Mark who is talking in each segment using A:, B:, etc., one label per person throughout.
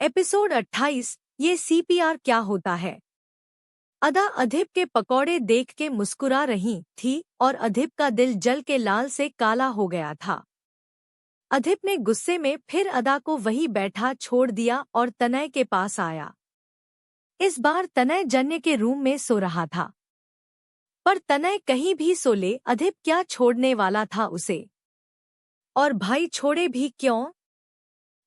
A: Episode 28। ये CPR क्या होता है। अदा अधिप के पकौड़े देख के मुस्कुरा रही थी और अधिप का दिल जल के लाल से काला हो गया था। अधिप ने गुस्से में फिर अदा को वहीं बैठा छोड़ दिया और तनय के पास आया। इस बार तनय जन्य के रूम में सो रहा था, पर तनय कहीं भी सो ले अधिप क्या छोड़ने वाला था उसे। और भाई छोड़े भी क्यों।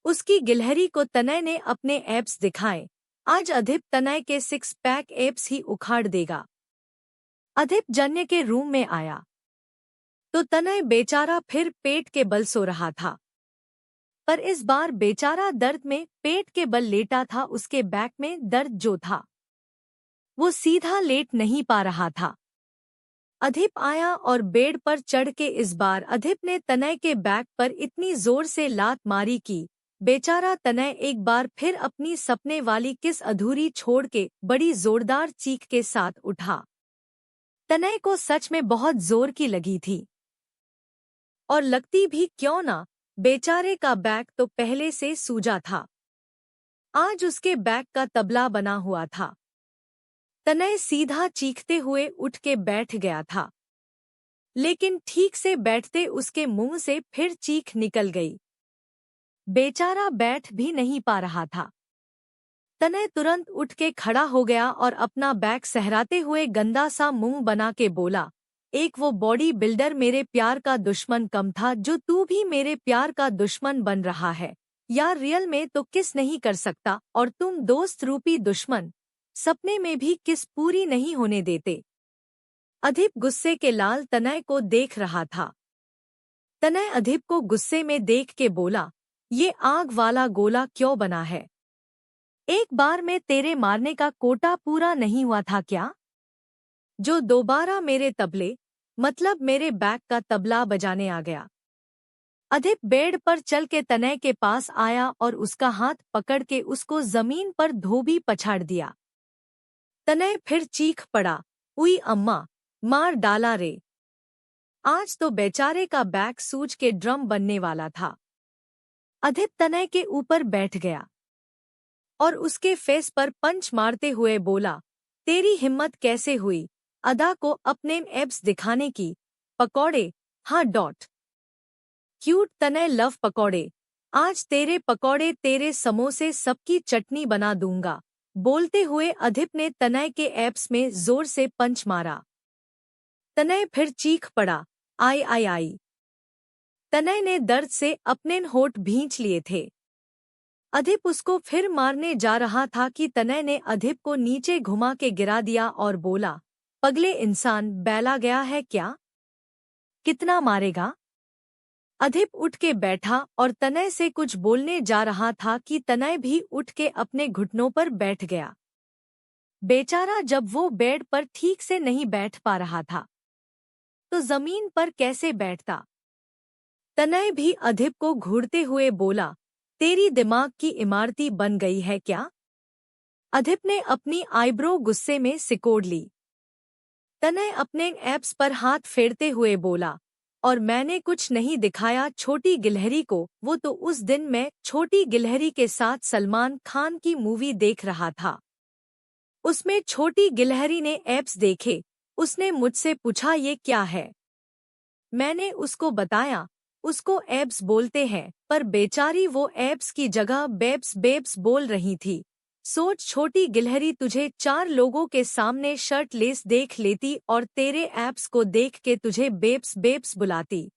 A: उसकी गिलहरी को तनय ने अपने एब्स दिखाए। आज अधिप तनय के 6 पैक एब्स ही उखाड़ देगा। अधिप जन्य के रूम में आया तो तनय बेचारा फिर पेट के बल सो रहा था, पर इस बार बेचारा दर्द में पेट के बल लेटा था। उसके बैक में दर्द जो था वो सीधा लेट नहीं पा रहा था। अधिप आया और बेड पर चढ़ के इस बार अधिप ने तनय के बैक पर इतनी जोर से लात मारी कि बेचारा तनय एक बार फिर अपनी सपने वाली किस अधूरी छोड़ के बड़ी जोरदार चीख के साथ उठा। तनय को सच में बहुत जोर की लगी थी, और लगती भी क्यों ना, बेचारे का बैक तो पहले से सूजा था। आज उसके बैक का तबला बना हुआ था। तनय सीधा चीखते हुए उठ के बैठ गया था, लेकिन ठीक से बैठते उसके मुंह से फिर चीख निकल गई। बेचारा बैठ भी नहीं पा रहा था। तनय तुरंत उठ के खड़ा हो गया और अपना बैक सहराते हुए गंदा सा मुंह बना के बोला, एक वो बॉडी बिल्डर मेरे प्यार का दुश्मन कम था जो तू भी मेरे प्यार का दुश्मन बन रहा है। यार रियल में तो किस नहीं कर सकता, और तुम दोस्त रूपी दुश्मन सपने में भी किस पूरी नहीं होने देते। अधिप गुस्से के लाल तनय को देख रहा था। तनय अधिप को गुस्से में देख के बोला, ये आग वाला गोला क्यों बना है। एक बार में तेरे मारने का कोटा पूरा नहीं हुआ था क्या, जो दोबारा मेरे तबले मतलब मेरे बैक का तबला बजाने आ गया। अधिप बेड पर चल के तनय के पास आया और उसका हाथ पकड़ के उसको जमीन पर धोबी पछाड़ दिया। तनय फिर चीख पड़ा, उई अम्मा, मार डाला रे। आज तो बेचारे का बैक सूज के ड्रम बनने वाला था। अधिप तनय के ऊपर बैठ गया और उसके फेस पर पंच मारते हुए बोला, तेरी हिम्मत कैसे हुई अदा को अपने एब्स दिखाने की। पकौड़े, हाँ डॉट क्यूट तनय लव पकौड़े। आज तेरे पकौड़े तेरे समोसे सबकी चटनी बना दूंगा। बोलते हुए अधिप ने तनय के एब्स में जोर से पंच मारा। तनय फिर चीख पड़ा, आई आई आई। तनय ने दर्द से अपने होंठ भींच लिए थे। अधिप उसको फिर मारने जा रहा था कि तनय ने अधिप को नीचे घुमा के गिरा दिया और बोला, पगले इंसान, बैला गया है क्या, कितना मारेगा। अधिप उठ के बैठा और तनय से कुछ बोलने जा रहा था कि तनय भी उठ के अपने घुटनों पर बैठ गया। बेचारा जब वो बेड पर ठीक से नहीं बैठ पा रहा था तो जमीन पर कैसे बैठता। तनय भी अधिप को घूरते हुए बोला, तेरी दिमाग की इमारती बन गई है क्या। अधिप ने अपनी आईब्रो गुस्से में सिकोड़ ली। तनय अपने एब्स पर हाथ फेरते हुए बोला, और मैंने कुछ नहीं दिखाया छोटी गिलहरी को। वो तो उस दिन मैं छोटी गिलहरी के साथ सलमान खान की मूवी देख रहा था। उसमें छोटी गिलहरी ने एब्स देखे। उसने मुझसे पूछा ये क्या है। मैंने उसको बताया, उसको एब्स बोलते हैं, पर बेचारी वो एब्स की जगह बेब्स बेब्स बोल रही थी। सोच छोटी गिलहरी तुझे 4 लोगों के सामने शर्ट लेस देख लेती और तेरे एब्स को देख के तुझे बेब्स बेब्स बुलाती,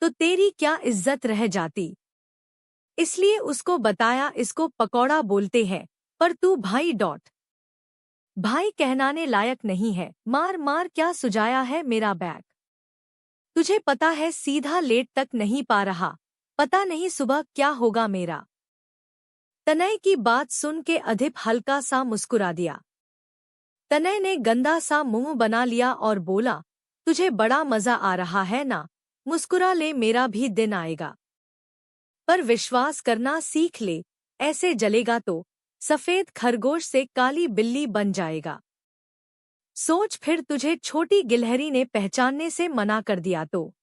A: तो तेरी क्या इज्जत रह जाती। इसलिए उसको बताया इसको पकौड़ा बोलते हैं, पर तू भाई डॉट भाई कहनाने लायक नहीं है। मार मार क्या सुझाया है मेरा बैक। तुझे पता है सीधा लेट तक नहीं पा रहा, पता नहीं सुबह क्या होगा मेरा। तनय की बात सुन के अधिप हल्का सा मुस्कुरा दिया। तनय ने गंदा सा मुंह बना लिया और बोला, तुझे बड़ा मजा आ रहा है ना, मुस्कुरा ले, मेरा भी दिन आएगा। पर विश्वास करना सीख ले, ऐसे जलेगा तो सफेद खरगोश से काली बिल्ली बन जाएगा। सोच फिर तुझे छोटी गिलहरी ने पहचानने से मना कर दिया तो।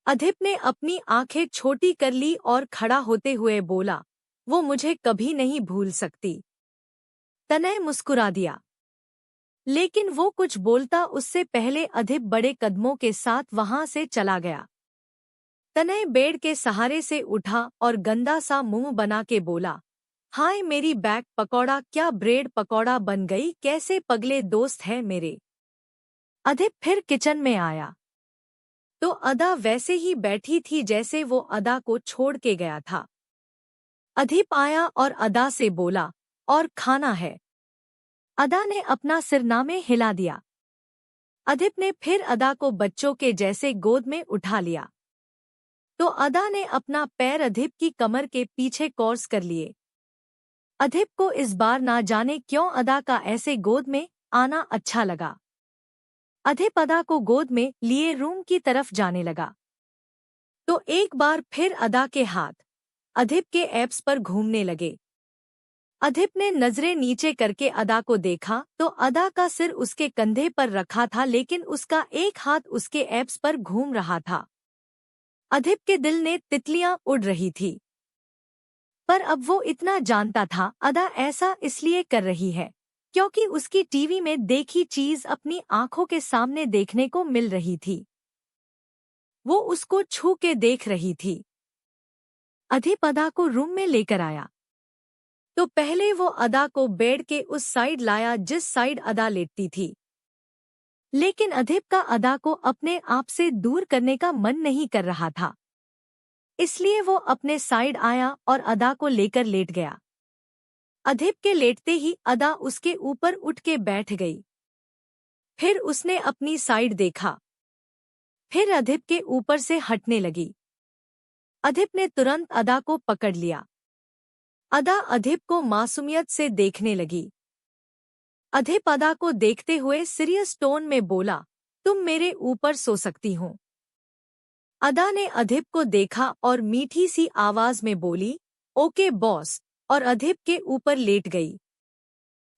A: अधिप ने अपनी आंखें छोटी कर ली और खड़ा होते हुए बोला, वो मुझे कभी नहीं भूल सकती। तनय मुस्कुरा दिया, लेकिन वो कुछ बोलता उससे पहले अधिप बड़े कदमों के साथ वहां से चला गया। तनय बेड के सहारे से उठा और गंदा सा मुंह बना के बोला, हाय मेरी बैग पकौड़ा, क्या ब्रेड पकौड़ा बन गई, कैसे पगले दोस्त है मेरे। अधिप फिर किचन में आया तो अदा वैसे ही बैठी थी जैसे वो अदा को छोड़ के गया था। अधिप आया और अदा से बोला, और खाना है। अदा ने अपना सिरनामे हिला दिया। अधिप ने फिर अदा को बच्चों के जैसे गोद में उठा लिया तो अदा ने अपना पैर अधिप की कमर के पीछे कोर्स कर लिए। अधिप को इस बार ना जाने क्यों अदा का ऐसे गोद में आना अच्छा लगा। अधिप अदा को गोद में लिए रूम की तरफ जाने लगा तो एक बार फिर अदा के हाथ अधिप के एब्स पर घूमने लगे। अधिप ने नजरें नीचे करके अदा को देखा तो अदा का सिर उसके कंधे पर रखा था, लेकिन उसका एक हाथ उसके एब्स पर घूम रहा था। अधिप के दिल ने तितलियां उड़ रही थी, पर अब वो इतना जानता था अदा ऐसा इसलिए कर रही है क्योंकि उसकी टीवी में देखी चीज अपनी आंखों के सामने देखने को मिल रही थी। वो उसको छू के देख रही थी। अधिप अदा को रूम में लेकर आया तो पहले वो अदा को बेड के उस साइड लाया जिस साइड अदा लेटती थी, लेकिन अधिप का अदा को अपने आप से दूर करने का मन नहीं कर रहा था, इसलिए वो अपने साइड आया और अदा को लेकर लेट गया। अधिप के लेटते ही अदा उसके ऊपर उठ के बैठ गई। फिर उसने अपनी साइड देखा, फिर अधिप के ऊपर से हटने लगी। अधिप ने तुरंत अदा को पकड़ लिया। अदा अधिप को मासूमियत से देखने लगी। अधिप अदा को देखते हुए सीरियस टोन में बोला, तुम मेरे ऊपर सो सकती हो। अदा ने अधिप को देखा और मीठी सी आवाज में बोली, ओके बॉस, और अधिप के ऊपर लेट गई।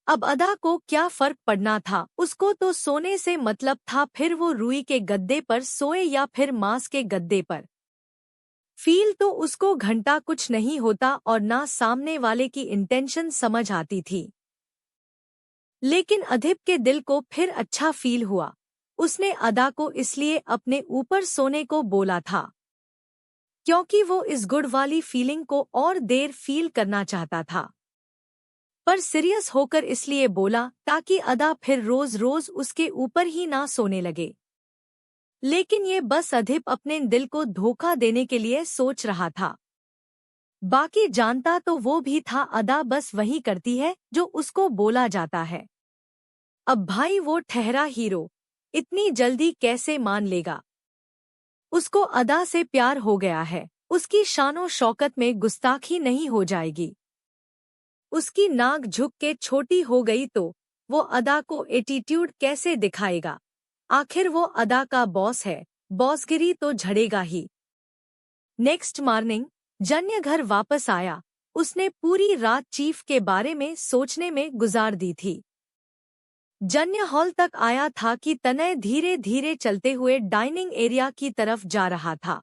A: अब अदा को क्या फर्क पड़ना था, उसको तो सोने से मतलब था, फिर वो रुई के गद्दे पर सोए या फिर मांस के गद्दे पर। फील तो उसको घंटा कुछ नहीं होता और ना सामने वाले की इंटेंशन समझ आती थी। लेकिन अधिप के दिल को फिर अच्छा फील हुआ। उसने अदा को इसलिए अपने ऊपर सोने को बोला था क्योंकि वो इस गुड वाली फीलिंग को और देर फील करना चाहता था, पर सीरियस होकर इसलिए बोला ताकि अदा फिर रोज रोज उसके ऊपर ही ना सोने लगे। लेकिन ये बस अधिप अपने दिल को धोखा देने के लिए सोच रहा था। बाकी जानता तो वो भी था अदा बस वही करती है जो उसको बोला जाता है। अब भाई वो ठहरा हीरो इतनी जल्दी कैसे मान लेगा। उसको अदा से प्यार हो गया है, उसकी शानो शौकत में गुस्ताखी नहीं हो जाएगी। उसकी नाक झुक के छोटी हो गई तो वो अदा को एटीट्यूड कैसे दिखाएगा। आखिर वो अदा का बॉस है, बॉसगिरी तो झड़ेगा ही। नेक्स्ट मॉर्निंग जन्य घर वापस आया। उसने पूरी रात चीफ के बारे में सोचने में गुजार दी थी। जन्य हॉल तक आया था कि तनय धीरे धीरे चलते हुए डाइनिंग एरिया की तरफ जा रहा था।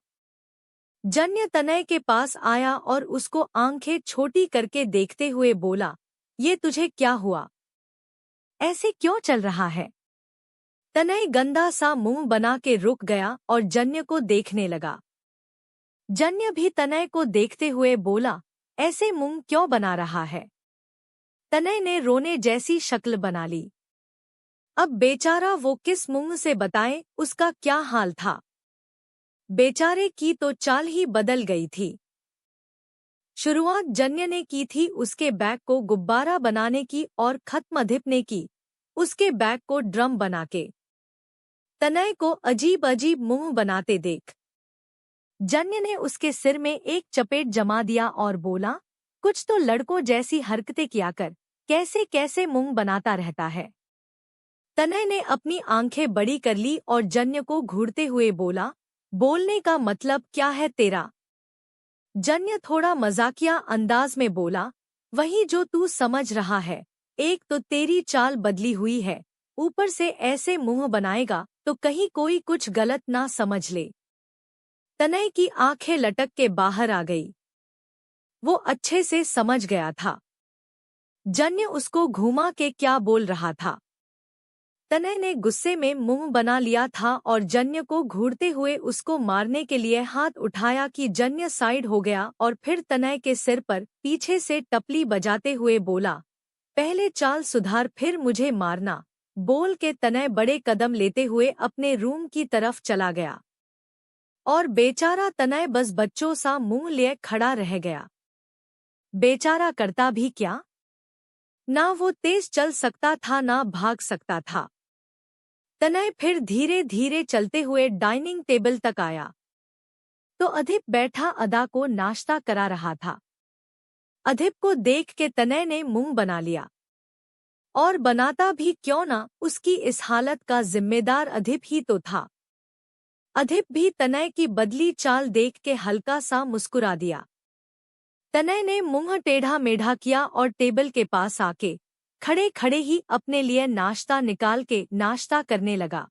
A: जन्य तनय के पास आया और उसको आंखें छोटी करके देखते हुए बोला, ये तुझे क्या हुआ, ऐसे क्यों चल रहा है। तनय गंदा सा मुंह बना के रुक गया और जन्य को देखने लगा। जन्य भी तनय को देखते हुए बोला, ऐसे मुंह क्यों बना रहा है। तनय ने रोने जैसी शक्ल बना ली। अब बेचारा वो किस मुंह से बताए उसका क्या हाल था। बेचारे की तो चाल ही बदल गई थी। शुरुआत जन्य ने की थी उसके बैग को गुब्बारा बनाने की और खत्म अधिप ने की उसके बैग को ड्रम बना के। तनय को अजीब अजीब मुंह बनाते देख जन्य ने उसके सिर में एक चपेट जमा दिया और बोला, कुछ तो लड़कों जैसी हरकतें किया कर, कैसे कैसे मुंह बनाता रहता है। तनय ने अपनी आंखें बड़ी कर ली और जन्य को घूरते हुए बोला, बोलने का मतलब क्या है तेरा। जन्य थोड़ा मजाकिया अंदाज में बोला, वही जो तू समझ रहा है, एक तो तेरी चाल बदली हुई है, ऊपर से ऐसे मुंह बनाएगा तो कहीं कोई कुछ गलत ना समझ ले। तनय की आंखें लटक के बाहर आ गई। वो अच्छे से समझ गया था जन्य उसको घुमा के क्या बोल रहा था। तनय ने गुस्से में मुंह बना लिया था और जन्य को घूरते हुए उसको मारने के लिए हाथ उठाया कि जन्य साइड हो गया और फिर तनय के सिर पर पीछे से टपली बजाते हुए बोला, पहले चाल सुधार फिर मुझे मारना। बोल के तनय बड़े कदम लेते हुए अपने रूम की तरफ चला गया और बेचारा तनय बस बच्चों सा मुंह लिए खड़ा रह गया। बेचारा करता भी क्या? ना वो तेज चल सकता था ना भाग सकता था। तनय फिर धीरे धीरे चलते हुए डाइनिंग टेबल तक आया तो अधिप बैठा अदा को नाश्ता करा रहा था। अधिप को देख के तनय ने मुंह बना लिया, और बनाता भी क्यों ना, उसकी इस हालत का जिम्मेदार अधिप ही तो था। अधिप भी तनय की बदली चाल देख के हल्का सा मुस्कुरा दिया। तनय ने मुंह टेढ़ा मेढ़ा किया और टेबल के पास आके खड़े खड़े ही अपने लिए नाश्ता निकाल के नाश्ता करने लगा।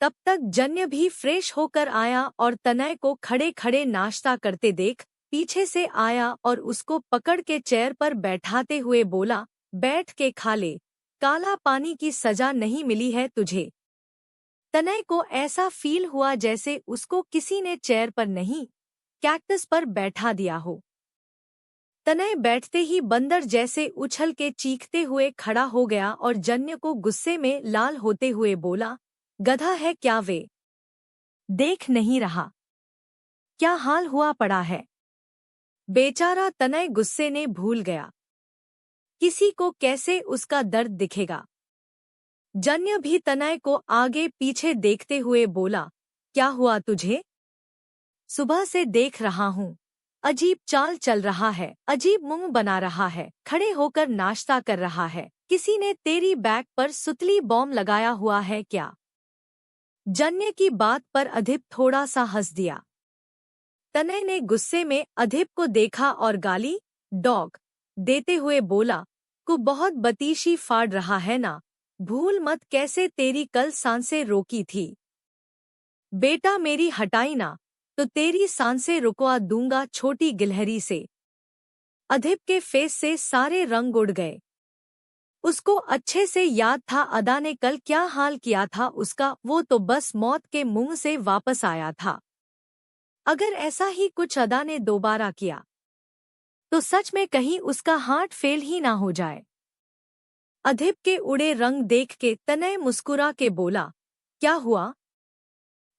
A: तब तक जन्य भी फ्रेश होकर आया और तनय को खड़े खड़े नाश्ता करते देख पीछे से आया और उसको पकड़ के चेयर पर बैठाते हुए बोला, बैठ के खा ले, काला पानी की सजा नहीं मिली है तुझे। तनय को ऐसा फील हुआ जैसे उसको किसी ने चेयर पर नहीं, कैक्टस पर बैठा दिया हो। तनय बैठते ही बंदर जैसे उछल के चीखते हुए खड़ा हो गया और जन्य को गुस्से में लाल होते हुए बोला, गधा है क्या वे? देख नहीं रहा क्या हाल हुआ पड़ा है? बेचारा तनय गुस्से ने भूल गया किसी को कैसे उसका दर्द दिखेगा। जन्य भी तनय को आगे पीछे देखते हुए बोला, क्या हुआ तुझे? सुबह से देख रहा हूँ, अजीब चाल चल रहा है, अजीब मुंह बना रहा है, खड़े होकर नाश्ता कर रहा है, किसी ने तेरी बैक पर सुतली बॉम्ब लगाया हुआ है क्या? जन्य की बात पर अधिप थोड़ा सा हंस दिया। तनय ने गुस्से में अधिप को देखा और गाली डॉग देते हुए बोला, को बहुत बतीशी फाड़ रहा है ना, भूल मत कैसे तेरी कल सांसें रोकी थी। बेटा मेरी हटाई ना तो तेरी सांसें रुकवा दूंगा छोटी गिलहरी से। अधिप के फेस से सारे रंग उड़ गए। उसको अच्छे से याद था अदा ने कल क्या हाल किया था उसका, वो तो बस मौत के मुंह से वापस आया था। अगर ऐसा ही कुछ अदा ने दोबारा किया तो सच में कहीं उसका हार्ट फेल ही ना हो जाए। अधिप के उड़े रंग देख के तनय मुस्कुरा के बोला, क्या हुआ?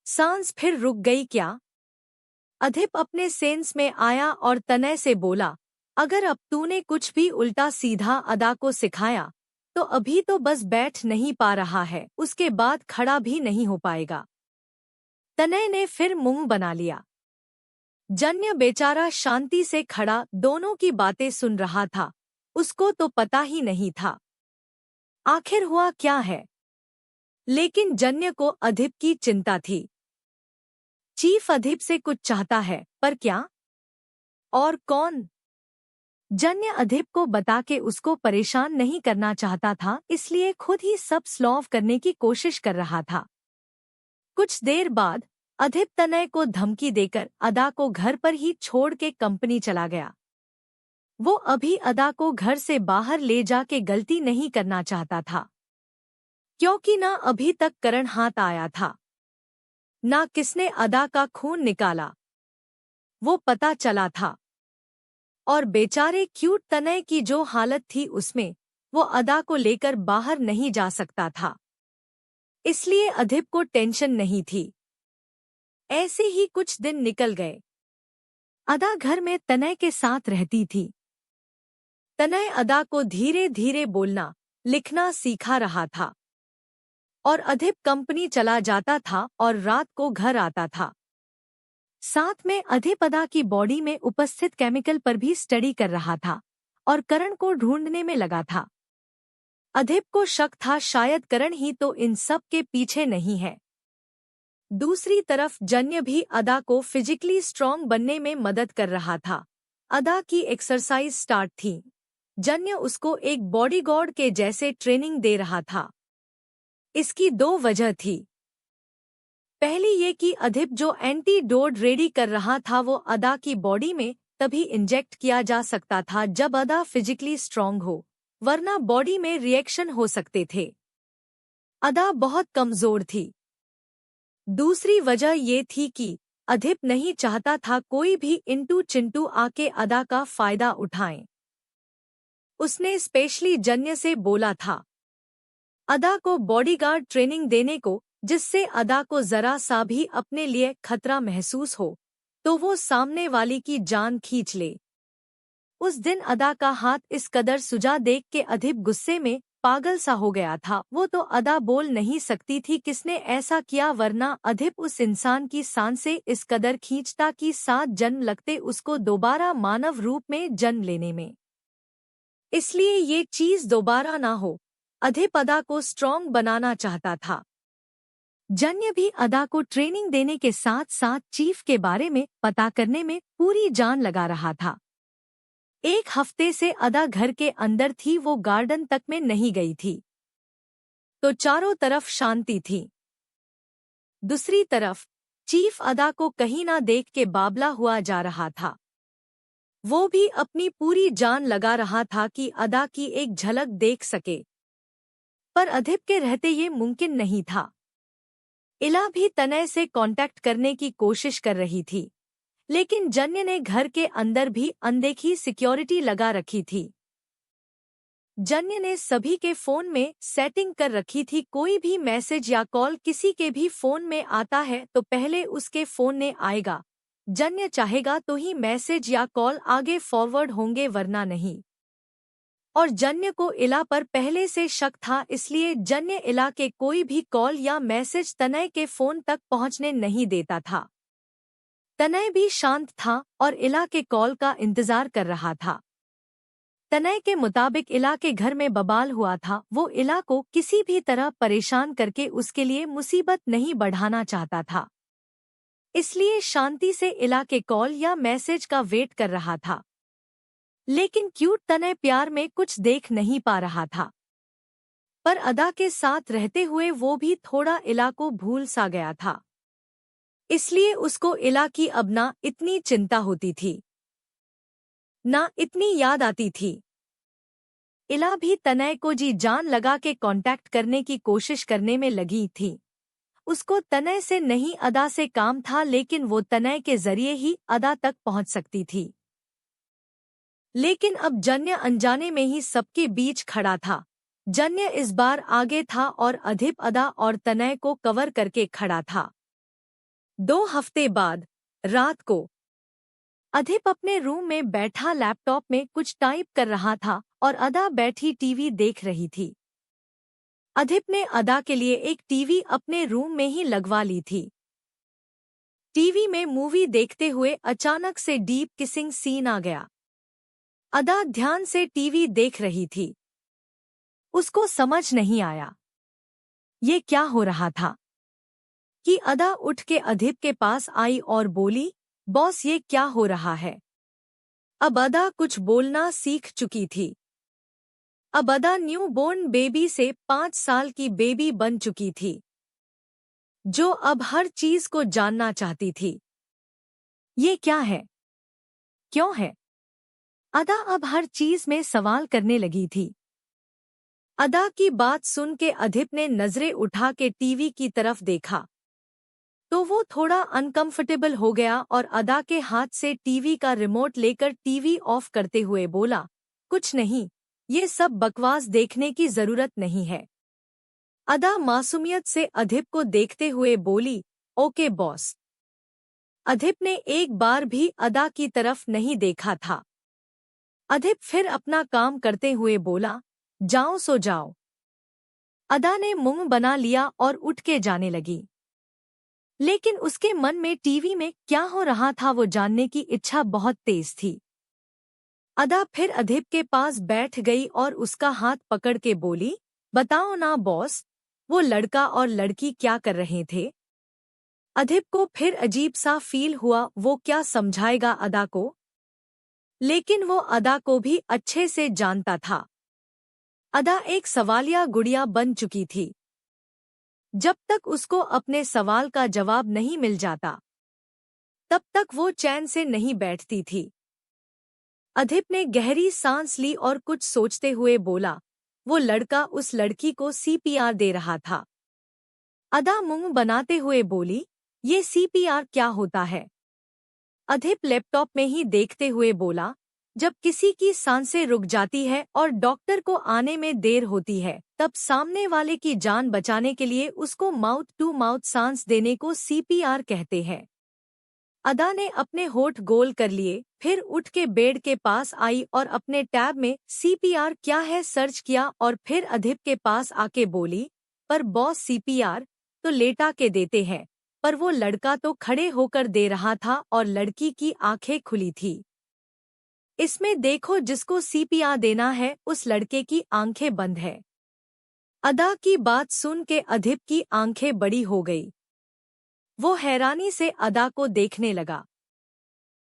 A: सांस फिर रुक गई क्या? अधिप अपने सेंस में आया और तनय से बोला, अगर अब तूने कुछ भी उल्टा सीधा अदा को सिखाया तो अभी तो बस बैठ नहीं पा रहा है, उसके बाद खड़ा भी नहीं हो पाएगा। तनय ने फिर मुंह बना लिया। जन्य बेचारा शांति से खड़ा दोनों की बातें सुन रहा था, उसको तो पता ही नहीं था आखिर हुआ क्या है। लेकिन जन्य को अधिप की चिंता थी। चीफ अधिप से कुछ चाहता है, पर क्या और कौन? जन्य अधिप को बता के उसको परेशान नहीं करना चाहता था, इसलिए खुद ही सब सॉल्व करने की कोशिश कर रहा था। कुछ देर बाद अधिप तनय को धमकी देकर अदा को घर पर ही छोड़ के कंपनी चला गया। वो अभी अदा को घर से बाहर ले जाके गलती नहीं करना चाहता था, क्योंकि ना अभी तक करण हाथ आया था, ना किसने अदा का खून निकाला, वो पता चला था। और बेचारे क्यूट तनय की जो हालत थी उसमें वो अदा को लेकर बाहर नहीं जा सकता था, इसलिए अधिप को टेंशन नहीं थी। ऐसे ही कुछ दिन निकल गए। अदा घर में तनय के साथ रहती थी। तनय अदा को धीरे धीरे बोलना लिखना सिखा रहा था और अधिप कंपनी चला जाता था और रात को घर आता था। साथ में अधिप अदा की बॉडी में उपस्थित केमिकल पर भी स्टडी कर रहा था और करण को ढूंढने में लगा था। अधिप को शक था शायद करण ही तो इन सब के पीछे नहीं है। दूसरी तरफ जन्य भी अदा को फिजिकली स्ट्रांग बनने में मदद कर रहा था। अदा की एक्सरसाइज स्टार्ट थी। जन्य उसको एक बॉडीगार्ड के जैसे ट्रेनिंग दे रहा था। इसकी दो वजह थी। पहली ये कि अधिप जो एंटीडोट रेडी कर रहा था वो अदा की बॉडी में तभी इंजेक्ट किया जा सकता था जब अदा फिजिकली स्ट्रांग हो, वरना बॉडी में रिएक्शन हो सकते थे। अदा बहुत कमजोर थी। दूसरी वजह ये थी कि अदिप नहीं चाहता था कोई भी इंटू चिंटू आके अदा का फायदा उठाए। उसने स्पेशली जन्य से बोला था अदा को बॉडीगार्ड ट्रेनिंग देने को, जिससे अदा को जरा सा भी अपने लिए खतरा महसूस हो तो वो सामने वाली की जान खींच ले। उस दिन अदा का हाथ इस कदर सुजा देख के अदिप गुस्से में पागल सा हो गया था। वो तो अदा बोल नहीं सकती थी किसने ऐसा किया, वरना अदिप उस इंसान की सांसें इस कदर खींचता कि 7 जन्म लगते उसको दोबारा मानव रूप में जन्म लेने में। इसलिए ये चीज दोबारा ना हो, अदिप अदा को स्ट्रॉन्ग बनाना चाहता था। जन्य भी अदा को ट्रेनिंग देने के साथ साथ चीफ के बारे में पता करने में पूरी जान लगा रहा था। 1 हफ्ते से अदा घर के अंदर थी, वो गार्डन तक में नहीं गई थी। तो चारों तरफ शांति थी। दूसरी तरफ चीफ अदा को कहीं ना देख के बावला हुआ जा रहा था। वो भी अपनी पूरी जान लगा रहा था कि अदा की एक झलक देख सके, पर अदिप के रहते ये मुमकिन नहीं था। इला भी तनय से कांटेक्ट करने की कोशिश कर रही थी, लेकिन जन्य ने घर के अंदर भी अनदेखी सिक्योरिटी लगा रखी थी। जन्य ने सभी के फोन में सेटिंग कर रखी थी, कोई भी मैसेज या कॉल किसी के भी फोन में आता है तो पहले उसके फोन में आएगा। जन्य चाहेगा तो ही मैसेज या कॉल आगे फॉरवर्ड होंगे, वरना नहीं। और जन्य को इला पर पहले से शक था, इसलिए जन्य इला के कोई भी कॉल या मैसेज तनय के फोन तक पहुंचने नहीं देता था। तनय भी शांत था और इला के कॉल का इंतजार कर रहा था। तनय के मुताबिक इला के घर में बवाल हुआ था। वो इला को किसी भी तरह परेशान करके उसके लिए मुसीबत नहीं बढ़ाना चाहता था, इसलिए शांति से इला के कॉल या मैसेज का वेट कर रहा था। लेकिन क्यूट तनय प्यार में कुछ देख नहीं पा रहा था, पर अदा के साथ रहते हुए वो भी थोड़ा इला को भूल सा गया था, इसलिए उसको इला की अब ना इतनी चिंता होती थी, ना इतनी याद आती थी। इला भी तनय को जी जान लगा के कांटेक्ट करने की कोशिश करने में लगी थी। उसको तनय से नहीं अदा से काम था, लेकिन वो तनय के जरिए ही अदा तक पहुंच सकती थी। लेकिन अब जन्य अनजाने में ही सबके बीच खड़ा था। जन्य इस बार आगे था और अदिप अदा और तनय को कवर करके खड़ा था। 2 हफ्ते बाद रात को अदिप अपने रूम में बैठा लैपटॉप में कुछ टाइप कर रहा था और अदा बैठी टीवी देख रही थी। अदिप ने अदा के लिए एक टीवी अपने रूम में ही लगवा ली थी। टीवी में मूवी देखते हुए अचानक से डीप किसिंग सीन आ गया। अदा ध्यान से टीवी देख रही थी। उसको समझ नहीं आया ये क्या हो रहा था कि अदा उठ के अदिप के पास आई और बोली, बॉस ये क्या हो रहा है। अब अदा कुछ बोलना सीख चुकी थी। अब अदा न्यू बोर्न बेबी से 5 साल की बेबी बन चुकी थी, जो अब हर चीज को जानना चाहती थी। ये क्या है, क्यों है। अदा अब हर चीज में सवाल करने लगी थी। अदा की बात सुन के अदिप ने नजरें उठा के टीवी की तरफ देखा तो वो थोड़ा अनकंफर्टेबल हो गया और अदा के हाथ से टीवी का रिमोट लेकर टीवी ऑफ करते हुए बोला, कुछ नहीं, ये सब बकवास देखने की जरूरत नहीं है। अदा मासूमियत से अदिप को देखते हुए बोली, ओके बॉस। अदिप ने एक बार भी अदा की तरफ नहीं देखा था। अदिप फिर अपना काम करते हुए बोला, जाओ सो जाओ। अदा ने मुंह बना लिया और उठ के जाने लगी, लेकिन उसके मन में टीवी में क्या हो रहा था वो जानने की इच्छा बहुत तेज थी। अदा फिर अदिप के पास बैठ गई और उसका हाथ पकड़ के बोली, बताओ ना बॉस, वो लड़का और लड़की क्या कर रहे थे। अदिप को फिर अजीब सा फील हुआ, वो क्या समझाएगा अदा को, लेकिन वो अदा को भी अच्छे से जानता था। अदा एक सवालिया गुड़िया बन चुकी थी। जब तक उसको अपने सवाल का जवाब नहीं मिल जाता, तब तक वो चैन से नहीं बैठती थी। अधिप ने गहरी सांस ली और कुछ सोचते हुए बोला, वो लड़का उस लड़की को सीपीआर दे रहा था। अदा मुंह बनाते हुए बोली, ये सीपीआर क्या होता है? अधिप लैपटॉप में ही देखते हुए बोला, जब किसी की सांसें रुक जाती है और डॉक्टर को आने में देर होती है, तब सामने वाले की जान बचाने के लिए उसको माउथ टू माउथ सांस देने को सीपीआर कहते हैं। अदा ने अपने होठ गोल कर लिए, फिर उठ के बेड के पास आई और अपने टैब में सीपीआर क्या है सर्च किया और फिर अधिप के पास आके बोली, पर बॉस सीपीआर तो लेटा के देते हैं, पर वो लड़का तो खड़े होकर दे रहा था और लड़की की आंखें खुली थी। इसमें देखो, जिसको सीपीआर देना है उस लड़के की आंखें बंद है। अदा की बात सुन के अधिप की आंखें बड़ी हो गई। वो हैरानी से अदा को देखने लगा।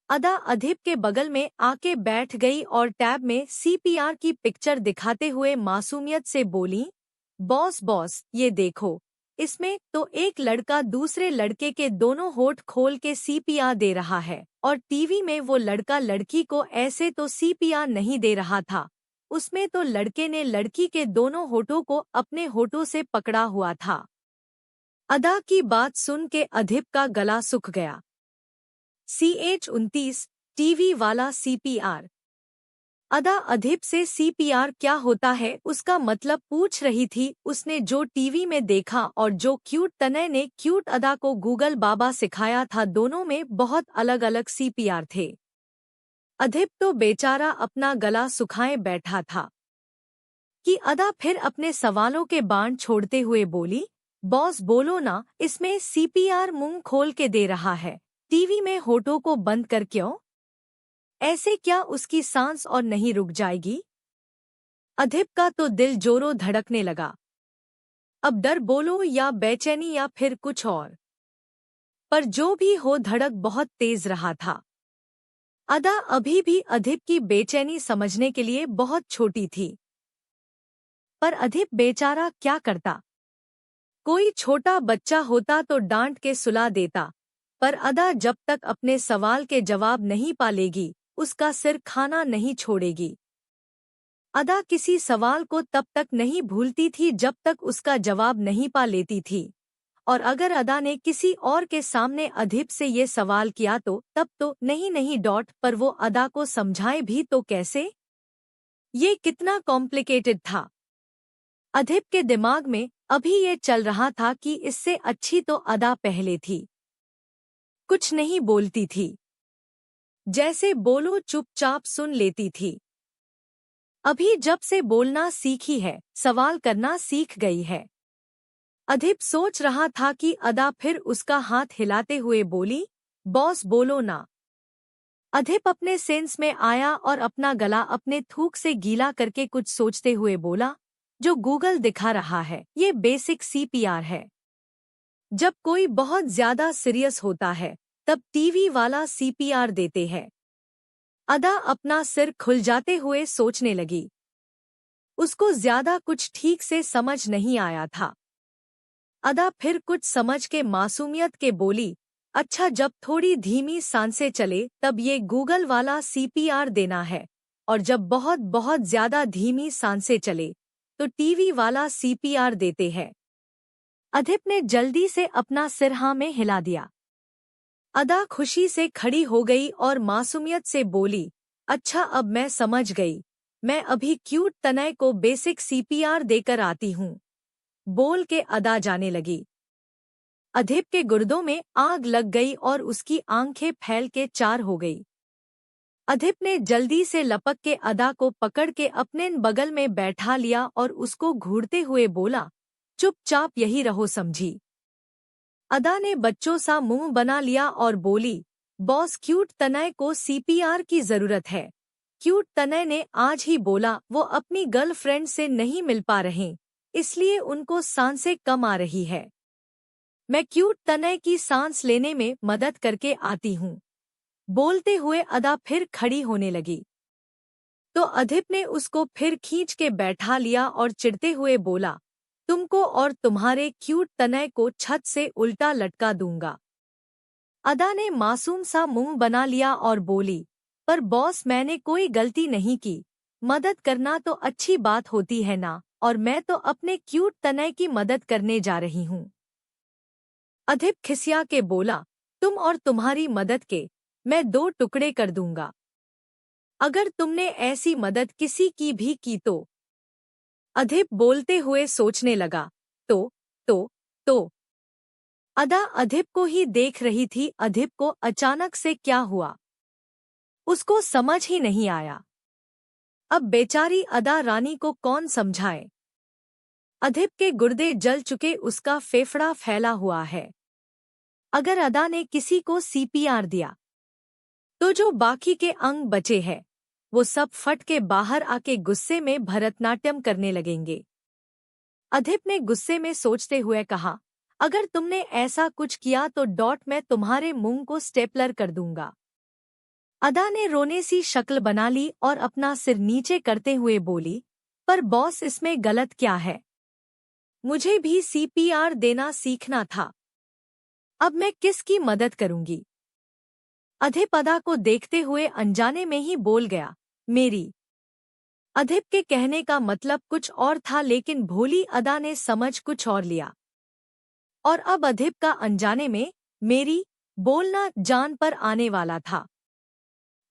A: अदा अधिप के बगल में आके बैठ गई और टैब में सीपीआर की पिक्चर दिखाते हुए मासूमियत से बोली, बॉस बॉस ये देखो, इसमें तो एक लड़का दूसरे लड़के के दोनों होठ खोल के सीपीआर दे रहा है और टीवी में वो लड़का लड़की को ऐसे तो सीपीआर नहीं दे रहा था, उसमें तो लड़के ने लड़की के दोनों होठों को अपने होठों से पकड़ा हुआ था। अदा की बात सुन के अधिप का गला सूख गया। CH-29 टीवी वाला सीपीआर। अदा अधिप से सीपीआर क्या होता है उसका मतलब पूछ रही थी। उसने जो टीवी में देखा और जो क्यूट तनय ने क्यूट अदा को गूगल बाबा सिखाया था, दोनों में बहुत अलग अलग सीपीआर थे। अधिप तो बेचारा अपना गला सुखाए बैठा था कि अदा फिर अपने सवालों के बाण छोड़ते हुए बोली, बॉस बोलो ना, इसमें सीपीआर मुंह खोल के दे रहा है, टीवी में होठों को बंद कर क्यों? ऐसे क्या उसकी सांस और नहीं रुक जाएगी? अधिप का तो दिल जोरों धड़कने लगा। अब डर बोलो या बेचैनी या फिर कुछ और, पर जो भी हो धड़क बहुत तेज रहा था। अदा अभी भी अधिप की बेचैनी समझने के लिए बहुत छोटी थी, पर अधिप बेचारा क्या करता? कोई छोटा बच्चा होता तो डांट के सुला देता, पर अदा जब तक अपने सवाल के जवाब नहीं पालेगी, उसका सिर खाना नहीं छोड़ेगी। अदा किसी सवाल को तब तक नहीं भूलती थी जब तक उसका जवाब नहीं पा लेती थी, और अगर अदा ने किसी और के सामने अधिप से ये सवाल किया तो तब तो नहीं डॉट, पर वो अदा को समझाए भी तो कैसे? ये कितना कॉम्प्लिकेटेड था। अधिप के दिमाग में अभी ये चल रहा था कि इससे अच्छी तो अदा पहले थी। कुछ नहीं बोलती थी, जैसे बोलो चुपचाप सुन लेती थी। अभी जब से बोलना सीखी है, सवाल करना सीख गई है। अधिप सोच रहा था कि अदा फिर उसका हाथ हिलाते हुए बोली, बॉस बोलो ना। अधिप अपने सेंस में आया और अपना गला अपने थूक से गीला करके कुछ सोचते हुए बोला, जो गूगल दिखा रहा है ये बेसिक सीपीआर है। जब कोई बहुत ज्यादा सीरियस होता है तब टीवी वाला सीपीआर देते हैं। अदा अपना सिर खुलजाते हुए सोचने लगी। उसको ज्यादा कुछ ठीक से समझ नहीं आया था। अदा फिर कुछ समझ के मासूमियत के बोली, अच्छा जब थोड़ी धीमी सांसें चले तब ये गूगल वाला सीपीआर देना है, और जब बहुत बहुत ज्यादा धीमी सांसें चले तो टीवी वाला सीपीआर देते हैं। अधिप ने जल्दी से अपना सिर हाँ में हिला दिया। अदा खुशी से खड़ी हो गई और मासूमियत से बोली, अच्छा अब मैं समझ गई, मैं अभी क्यूट तनय को बेसिक सीपीआर देकर आती हूँ, बोल के अदा जाने लगी। अधिप के गुर्दों में आग लग गई और उसकी आंखें फैल के चार हो गई। अधिप ने जल्दी से लपक के अदा को पकड़ के अपने बगल में बैठा लिया और उसको घूरते हुए बोला, चुपचाप यही रहो समझी। अदा ने बच्चों सा मुंह बना लिया और बोली, बॉस क्यूट तनय को सीपीआर की जरूरत है। क्यूट तनय ने आज ही बोला वो अपनी गर्लफ्रेंड से नहीं मिल पा रहे, इसलिए उनको सांसें कम आ रही है। मैं क्यूट तनय की सांस लेने में मदद करके आती हूँ। बोलते हुए अदा फिर खड़ी होने लगी तो अधिप ने उसको फिर खींच के बैठा लिया और चिढ़ते हुए बोला, तुमको और तुम्हारे क्यूट तनय को छत से उल्टा लटका दूंगा। अदा ने मासूम सा मुंह बना लिया और बोली, पर बॉस मैंने कोई गलती नहीं की, मदद करना तो अच्छी बात होती है ना, और मैं तो अपने क्यूट तनय की मदद करने जा रही हूँ। अधिप खिसिया के बोला, तुम और तुम्हारी मदद के मैं 2 टुकड़े कर दूंगा। अगर तुमने ऐसी मदद किसी की भी की तो। अधिप बोलते हुए सोचने लगा, तो तो तो अदा अधिप को ही देख रही थी। अधिप को अचानक से क्या हुआ, उसको समझ ही नहीं आया। अब बेचारी अदा रानी को कौन समझाए। अधिप के गुर्दे जल चुके, उसका फेफड़ा फैला हुआ है। अगर अदा ने किसी को सीपीआर दिया तो जो बाकी के अंग बचे हैं वो सब फट के बाहर आके गुस्से में भरतनाट्यम करने लगेंगे। अधिप ने गुस्से में सोचते हुए कहा, अगर तुमने ऐसा कुछ किया तो मैं तुम्हारे मुंह को स्टेपलर कर दूंगा। अदा ने रोने सी शक्ल बना ली और अपना सिर नीचे करते हुए बोली, पर बॉस इसमें गलत क्या है? मुझे भी सीपीआर देना सीखना था। अब मैं किसकी मदद करूंगी? अधिप अदा को देखते हुए अनजाने में ही बोल गया, मेरी। अधिप के कहने का मतलब कुछ और था, लेकिन भोली अदा ने समझ कुछ और लिया। और अब अधिप का अनजाने में मेरी बोलना जान पर आने वाला था।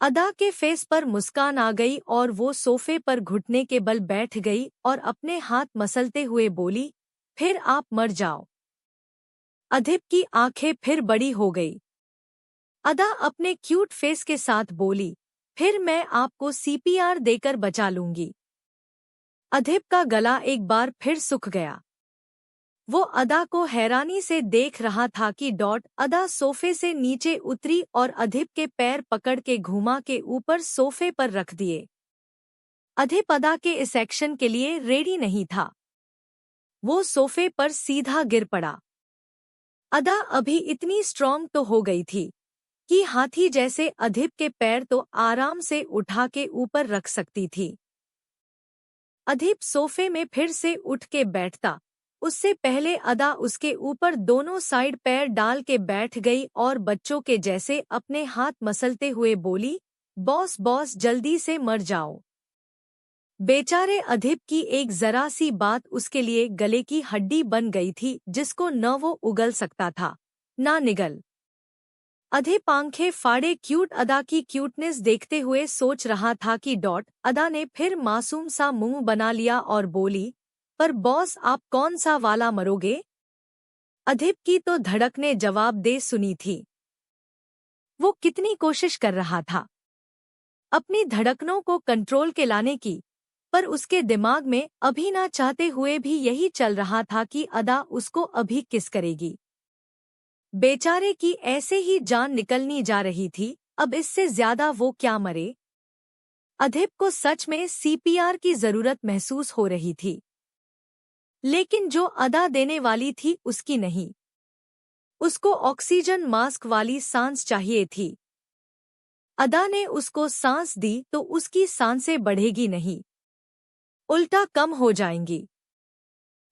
A: अदा के फेस पर मुस्कान आ गई और वो सोफे पर घुटने के बल बैठ गई और अपने हाथ मसलते हुए बोली, फिर आप मर जाओ। अधिप की आंखें फिर बड़ी हो गई। अदा अपने क्यूट फेस के साथ बोली, फिर मैं आपको सीपीआर देकर बचा लूंगी। अधिप का गला एक बार फिर सूख गया। वो अदा को हैरानी से देख रहा था कि अदा सोफे से नीचे उतरी और अधिप के पैर पकड़ के घुमा के ऊपर सोफे पर रख दिए। अधिप अदा के इस एक्शन के लिए रेडी नहीं था। वो सोफे पर सीधा गिर पड़ा। अदा अभी इतनी स्ट्रांग तो हो गई थी कि हाथी जैसे अधिप के पैर तो आराम से उठा के ऊपर रख सकती थी। अधिप सोफे में फिर से उठ के बैठता, उससे पहले अदा उसके ऊपर दोनों साइड पैर डाल के बैठ गई और बच्चों के जैसे अपने हाथ मसलते हुए बोली, बॉस बॉस जल्दी से मर जाओ। बेचारे अधिप की एक जरा सी बात उसके लिए गले की हड्डी बन गई थी, जिसको न वो उगल सकता था ना निगल। अधिप आंखें फाड़े क्यूट अदा की क्यूटनेस देखते हुए सोच रहा था कि अदा ने फिर मासूम सा मुंह बना लिया और बोली, पर बॉस आप कौन सा वाला मरोगे? अधिप की तो धड़कने जवाब दे सुनी थी। वो कितनी कोशिश कर रहा था अपनी धड़कनों को कंट्रोल के लाने की, पर उसके दिमाग में अभी ना चाहते हुए भी यही चल रहा था कि अदा उसको अभी किस करेगी। बेचारे की ऐसे ही जान निकलनी जा रही थी, अब इससे ज्यादा वो क्या मरे। अधिप को सच में सीपीआर की जरूरत महसूस हो रही थी, लेकिन जो अदा देने वाली थी उसकी नहीं। उसको ऑक्सीजन मास्क वाली सांस चाहिए थी। अदा ने उसको सांस दी तो उसकी सांसें बढ़ेगी नहीं, उल्टा कम हो जाएंगी।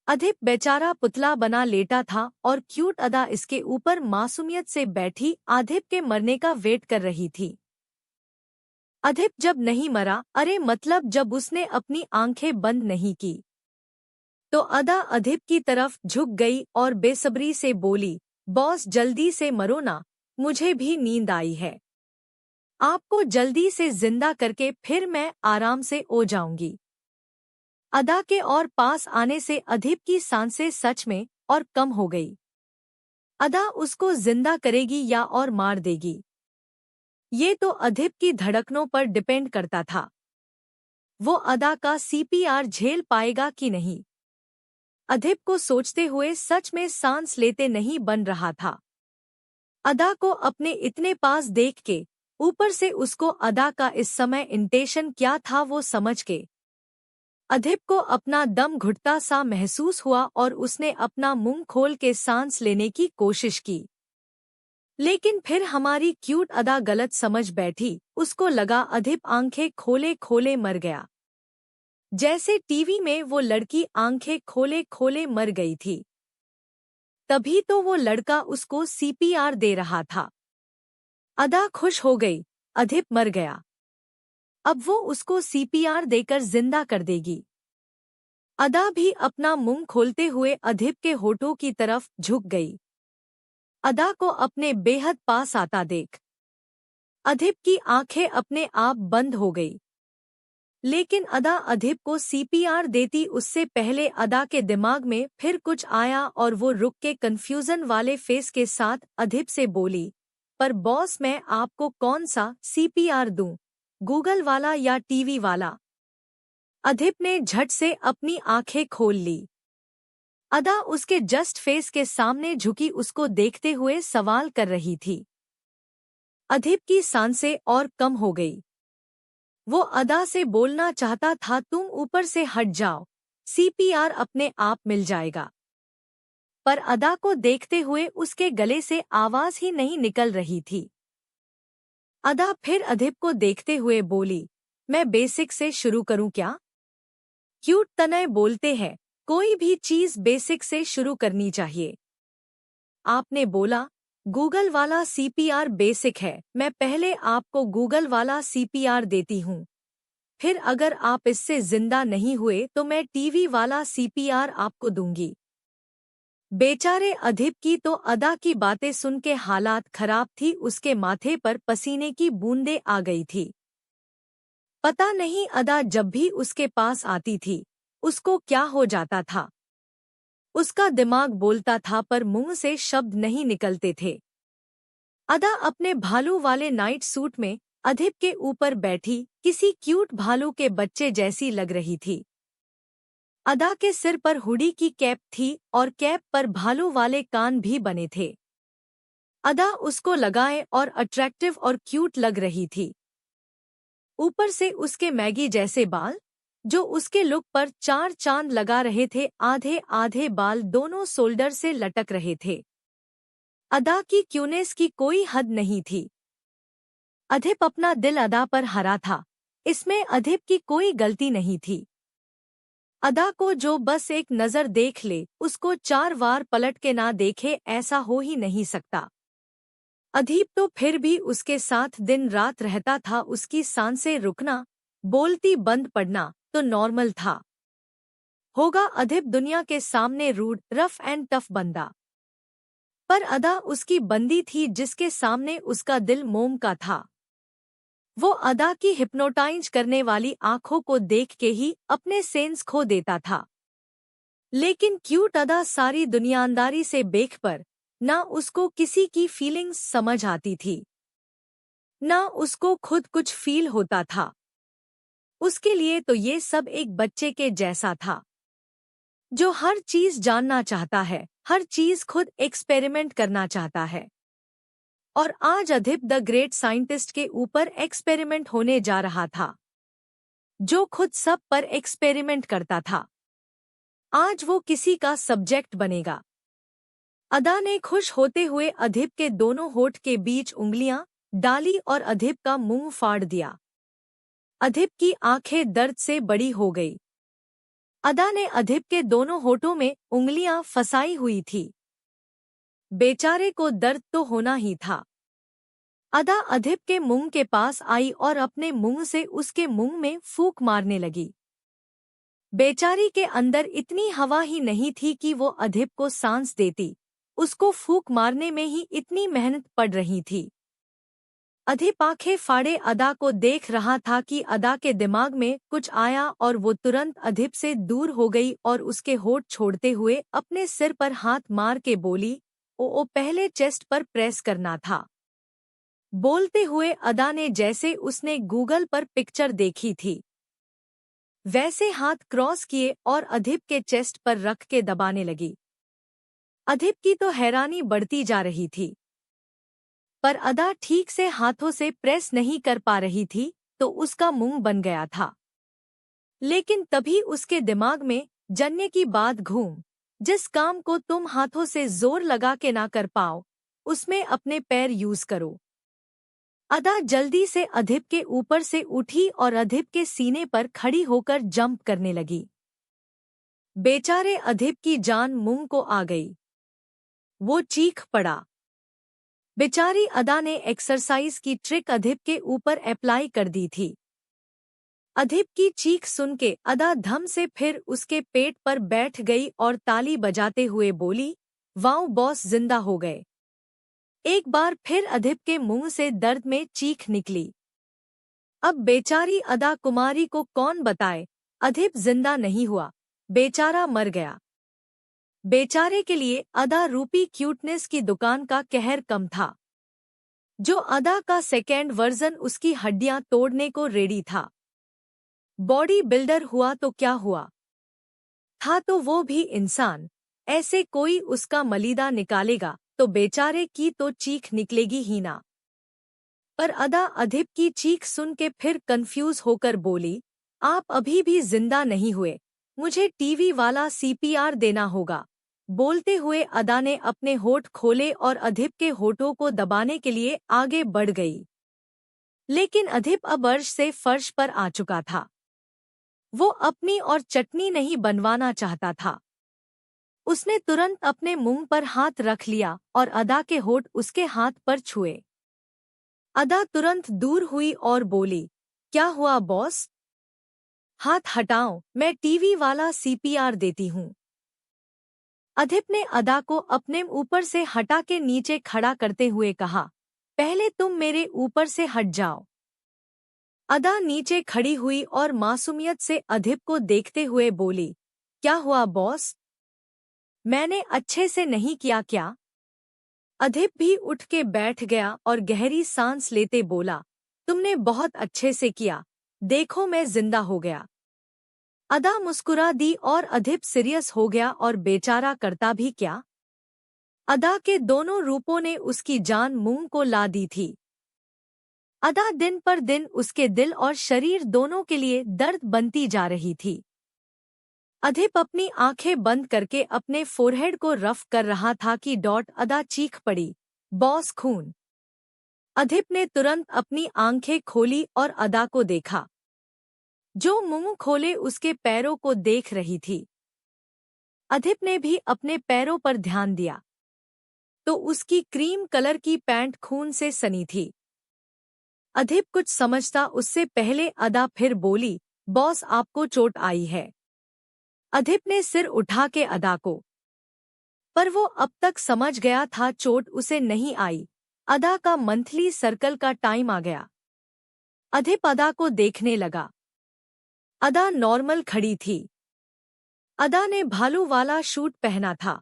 A: अधिप बेचारा पुतला बना लेटा था और क्यूट अदा इसके ऊपर मासूमियत से बैठी अधिप के मरने का वेट कर रही थी। अधिप जब नहीं मरा, अरे मतलब जब उसने अपनी आंखें बंद नहीं की, तो अदा अधिप की तरफ झुक गई और बेसब्री से बोली, बॉस जल्दी से मरो ना, मुझे भी नींद आई है। आपको जल्दी से जिंदा करके फिर मैं आराम से ओ जाऊंगी। अदा के और पास आने से अधिप की सांसें सच में और कम हो गई। अदा उसको जिंदा करेगी या और मार देगी, ये तो अधिप की धड़कनों पर डिपेंड करता था। वो अदा का सीपीआर झेल पाएगा कि नहीं। अधिप को सोचते हुए सच में सांस लेते नहीं बन रहा था। अदा को अपने इतने पास देख के, ऊपर से उसको अदा का इस समय इंटेंशन क्या था वो समझ के, अधिप को अपना दम घुटता सा महसूस हुआ और उसने अपना मुंह खोल के सांस लेने की कोशिश की। लेकिन फिर हमारी क्यूट अदा गलत समझ बैठी, उसको लगा अधिप आंखें खोले खोले मर गया, जैसे टीवी में वो लड़की आंखें खोले खोले मर गई थी। तभी तो वो लड़का उसको सीपीआर दे रहा था। अदा खुश हो गई, अधिप मर गया। अब वो उसको सीपीआर देकर जिंदा कर देगी। अदा भी अपना मुंह खोलते हुए अधिप के होठों की तरफ झुक गई। अदा को अपने बेहद पास आता देख अधिप की आंखें अपने आप बंद हो गई। लेकिन अदा अधिप को सीपीआर देती उससे पहले अदा के दिमाग में फिर कुछ आया और वो रुक के कंफ्यूजन वाले फेस के साथ अधिप से बोली, पर बॉस मैं आपको कौन सा सीपीआर दूं, गूगल वाला या टीवी वाला? अधिप ने झट से अपनी आंखें खोल ली। अदा उसके जस्ट फेस के सामने झुकी उसको देखते हुए सवाल कर रही थी। अधिप की सांसें और कम हो गई। वो अदा से बोलना चाहता था, तुम ऊपर से हट जाओ, सीपीआर अपने आप मिल जाएगा। पर अदा को देखते हुए उसके गले से आवाज ही नहीं निकल रही थी। अदा फिर अधिप को देखते हुए बोली, मैं बेसिक से शुरू करूं क्या? क्यूट तनय बोलते हैं, कोई भी चीज बेसिक से शुरू करनी चाहिए। आपने बोला, गूगल वाला सीपीआर बेसिक है, मैं पहले आपको गूगल वाला सीपीआर देती हूँ। फिर अगर आप इससे जिंदा नहीं हुए तो मैं टीवी वाला सीपीआर आपको दूंगी। बेचारे अधिप की तो अदा की बातें सुन के हालात खराब थी, उसके माथे पर पसीने की बूंदें आ गई थी। पता नहीं अदा जब भी उसके पास आती थी, उसको क्या हो जाता था। उसका दिमाग बोलता था पर मुंह से शब्द नहीं निकलते थे। अदा अपने भालू वाले नाइट सूट में अधिप के ऊपर बैठी किसी क्यूट भालू के बच्चे जैसी लग रही थी। अदा के सिर पर हुडी की कैप थी और कैप पर भालू वाले कान भी बने थे। अदा उसको लगाए और अट्रैक्टिव और क्यूट लग रही थी। ऊपर से उसके मैगी जैसे बाल, जो उसके लुक पर चार चांद लगा रहे थे, आधे आधे बाल दोनों शोल्डर से लटक रहे थे। अदा की क्यूनेस की कोई हद नहीं थी। अधिप अपना दिल अदा पर हरा था, इसमें अधिप की कोई गलती नहीं थी। अदा को जो बस एक नजर देख ले, उसको 4 बार पलट के ना देखे, ऐसा हो ही नहीं सकता। अधीप तो फिर भी उसके साथ दिन रात रहता था, उसकी सांसें रुकना, बोलती बंद पड़ना तो नॉर्मल था। होगा अधीप दुनिया के सामने रूड, रफ एंड टफ बंदा, पर अदा उसकी बंदी थी जिसके सामने उसका दिल मोम का था। वो अदा की हिप्नोटाइज करने वाली आंखों को देख के ही अपने सेंस खो देता था। लेकिन क्यूट अदा सारी दुनियादारी से बेखबर, ना उसको किसी की फीलिंग्स समझ आती थी, ना उसको खुद कुछ फील होता था। उसके लिए तो ये सब एक बच्चे के जैसा था, जो हर चीज जानना चाहता है, हर चीज खुद एक्सपेरिमेंट करना चाहता है। और आज अधिप द ग्रेट साइंटिस्ट के ऊपर एक्सपेरिमेंट होने जा रहा था, जो खुद सब पर एक्सपेरिमेंट करता था। आज वो किसी का सब्जेक्ट बनेगा। अदा ने खुश होते हुए अधिप के दोनों होठ के बीच उंगलियां डाली और अधिप का मुंह फाड़ दिया। अधिप की आंखें दर्द से बड़ी हो गई। अदा ने अधिप के दोनों होठों में उंगलियां फंसाई हुई थी। बेचारे को दर्द तो होना ही था। अदा अधिप के मुंह के पास आई और अपने मुंह से उसके मुंह में फूंक मारने लगी। बेचारी के अंदर इतनी हवा ही नहीं थी कि वो अधिप को सांस देती, उसको फूंक मारने में ही इतनी मेहनत पड़ रही थी। अधिप आंखें फाड़े अदा को देख रहा था कि अदा के दिमाग में कुछ आया और वो तुरंत अधिप से दूर हो गई और उसके होठ छोड़ते हुए अपने सिर पर हाथ मार के बोली, ओ पहले चेस्ट पर प्रेस करना था। बोलते हुए अदा ने जैसे उसने गूगल पर पिक्चर देखी थी, वैसे हाथ क्रॉस किए और अधिप के चेस्ट पर रख के दबाने लगी। अधिप की तो हैरानी बढ़ती जा रही थी, पर अदा ठीक से हाथों से प्रेस नहीं कर पा रही थी, तो उसका मुंह बन गया था। लेकिन तभी उसके दिमाग में जन्ने की बात घूम, जिस काम को तुम हाथों से जोर लगा के ना कर पाओ, उसमें अपने पैर यूज करो। अदा जल्दी से अधिप के ऊपर से उठी और अधिप के सीने पर खड़ी होकर जंप करने लगी। बेचारे अधिप की जान मुंह को आ गई। वो चीख पड़ा। बेचारी अदा ने एक्सरसाइज की ट्रिक अधिप के ऊपर अप्लाई कर दी थी। अधिप की चीख सुन के अदा धम से फिर उसके पेट पर बैठ गई और ताली बजाते हुए बोली, वाओ बॉस जिंदा हो गए। एक बार फिर अधिप के मुंह से दर्द में चीख निकली। अब बेचारी अदा कुमारी को कौन बताए, अधिप जिंदा नहीं हुआ, बेचारा मर गया। बेचारे के लिए अदा रूपी क्यूटनेस की दुकान का कहर कम था। जो अदा का सेकेंड वर्जन उसकी हड्डियां तोड़ने को रेडी था। बॉडी बिल्डर हुआ तो क्या हुआ, था तो वो भी इंसान, ऐसे कोई उसका मलीदा निकालेगा तो बेचारे की तो चीख निकलेगी ही ना। पर अदा अधिप की चीख सुन के फिर कंफ्यूज होकर बोली, आप अभी भी जिंदा नहीं हुए, मुझे टीवी वाला सीपीआर देना होगा। बोलते हुए अदा ने अपने होठ खोले और अधिप के होठों को दबाने के लिए आगे बढ़ गई। लेकिन अधिप अब अर्श से फर्श पर आ चुका था। वो अपनी और चटनी नहीं बनवाना चाहता था। उसने तुरंत अपने मुंह पर हाथ रख लिया और अदा के होठ उसके हाथ पर छुए। अदा तुरंत दूर हुई और बोली, क्या हुआ बॉस? हाथ हटाओ, मैं टीवी वाला सीपीआर देती हूँ। अधिप ने अदा को अपने ऊपर से हटा के नीचे खड़ा करते हुए कहा, पहले तुम मेरे ऊपर से हट जाओ। अदा नीचे खड़ी हुई और मासूमियत से अधिप को देखते हुए बोली, क्या हुआ बॉस? मैंने अच्छे से नहीं किया क्या? अधिप भी उठ के बैठ गया और गहरी सांस लेते बोला, तुमने बहुत अच्छे से किया, देखो मैं जिंदा हो गया। अदा मुस्कुरा दी और अधिप सीरियस हो गया और बेचारा करता भी क्या। अदा के दोनों रूपों ने उसकी जान मुंह को ला दी थी। अदा दिन पर दिन उसके दिल और शरीर दोनों के लिए दर्द बनती जा रही थी। अधिप अपनी आंखें बंद करके अपने फोरहेड को रफ कर रहा था कि अदा चीख पड़ी, बॉस खून। अधिप ने तुरंत अपनी आंखें खोली और अदा को देखा, जो मुंह खोले उसके पैरों को देख रही थी। अधिप ने भी अपने पैरों पर ध्यान दिया तो उसकी क्रीम कलर की पैंट खून से सनी थी। अधिप कुछ समझता उससे पहले अदा फिर बोली, बॉस आपको चोट आई है। अधिप ने सिर उठा के अदा को, पर वो अब तक समझ गया था चोट उसे नहीं आई, अदा का मंथली सर्कल का टाइम आ गया। अधिप अदा को देखने लगा। अदा नॉर्मल खड़ी थी। अदा ने भालू वाला शूट पहना था,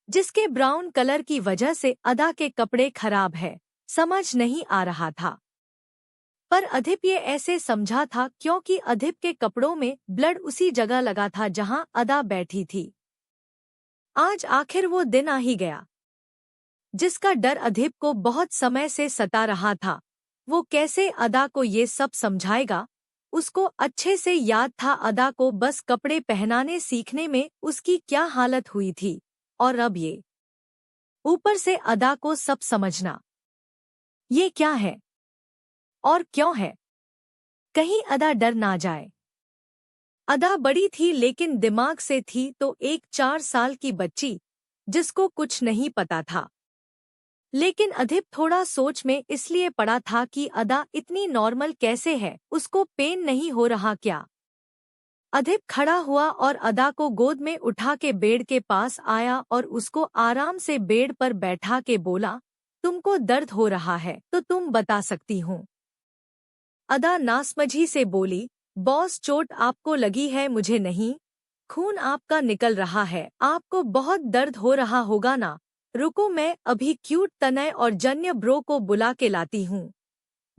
A: जिसके ब्राउन कलर की वजह से अदा के कपड़े खराब है, समझ नहीं आ रहा था। पर अधिप ये ऐसे समझा था क्योंकि अधिप के कपड़ों में ब्लड उसी जगह लगा था जहां अदा बैठी थी। आज आखिर वो दिन आ ही गया, जिसका डर अधिप को बहुत समय से सता रहा था। वो कैसे अदा को ये सब समझाएगा? उसको अच्छे से याद था अदा को बस कपड़े पहनाने सीखने में उसकी क्या हालत हुई थी, और अब ये ऊपर से अदा को सब समझना। ये क्या है और क्यों है? कहीं अदा डर ना जाए। अदा बड़ी थी लेकिन दिमाग से थी तो एक 4 साल की बच्ची, जिसको कुछ नहीं पता था। लेकिन अधिप थोड़ा सोच में इसलिए पड़ा था कि अदा इतनी नॉर्मल कैसे है, उसको पेन नहीं हो रहा क्या? अधिप खड़ा हुआ और अदा को गोद में उठा के बेड के पास आया और उसको आराम से बेड पर बैठा के बोला, तुमको दर्द हो रहा है तो तुम बता सकती हूँ। अदा नासमझी से बोली, बॉस चोट आपको लगी है, मुझे नहीं। खून आपका निकल रहा है, आपको बहुत दर्द हो रहा होगा ना। रुको मैं अभी क्यूट तनय और जन्य ब्रो को बुला के लाती हूँ।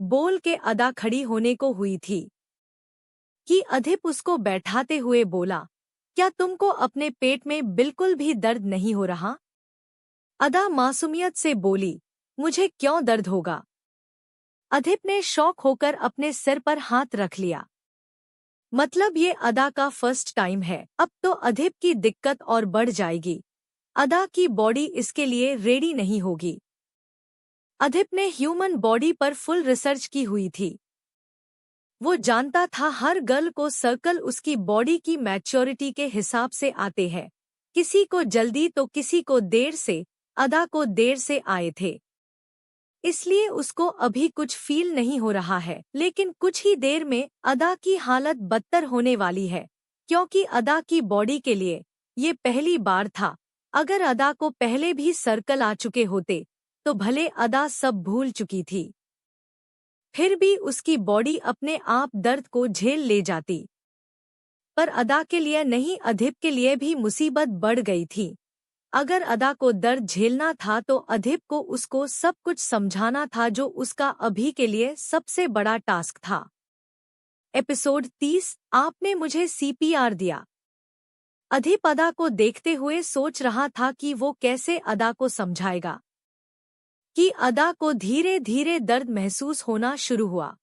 A: बोल के अदा खड़ी होने को हुई थी कि अधिप उसको बैठाते हुए बोला, क्या तुमको अपने पेट में बिल्कुल भी दर्द नहीं हो रहा? अदा मासूमियत से बोली, मुझे क्यों दर्द होगा? अधिप ने शौक होकर अपने सिर पर हाथ रख लिया। मतलब ये अदा का फर्स्ट टाइम है, अब तो अधिप की दिक्कत और बढ़ जाएगी। अदा की बॉडी इसके लिए रेडी नहीं होगी। अधिप ने ह्यूमन बॉडी पर फुल रिसर्च की हुई थी। वो जानता था हर गर्ल को सर्कल उसकी बॉडी की मैच्योरिटी के हिसाब से आते हैं, किसी को जल्दी तो किसी को देर से। अदा को देर से आए थे। इसलिए उसको अभी कुछ फील नहीं हो रहा है। लेकिन कुछ ही देर में अदा की हालत बदतर होने वाली है, क्योंकि अदा की बॉडी के लिए ये पहली बार था। अगर अदा को पहले भी सर्कल आ चुके होते तो भले अदा सब भूल चुकी थी, फिर भी उसकी बॉडी अपने आप दर्द को झेल ले जाती। पर अदा के लिए नहीं, अधीब के लिए भी मुसीबत बढ़ गई थी। अगर अदा को दर्द झेलना था तो अधीब को उसको सब कुछ समझाना था, जो उसका अभी के लिए सबसे बड़ा टास्क था। एपिसोड 30, आपने मुझे सीपीआर दिया। अधीब अदा को देखते हुए सोच रहा था कि वो कैसे अदा को समझाएगा कि अदा को धीरे धीरे दर्द महसूस होना शुरू हुआ।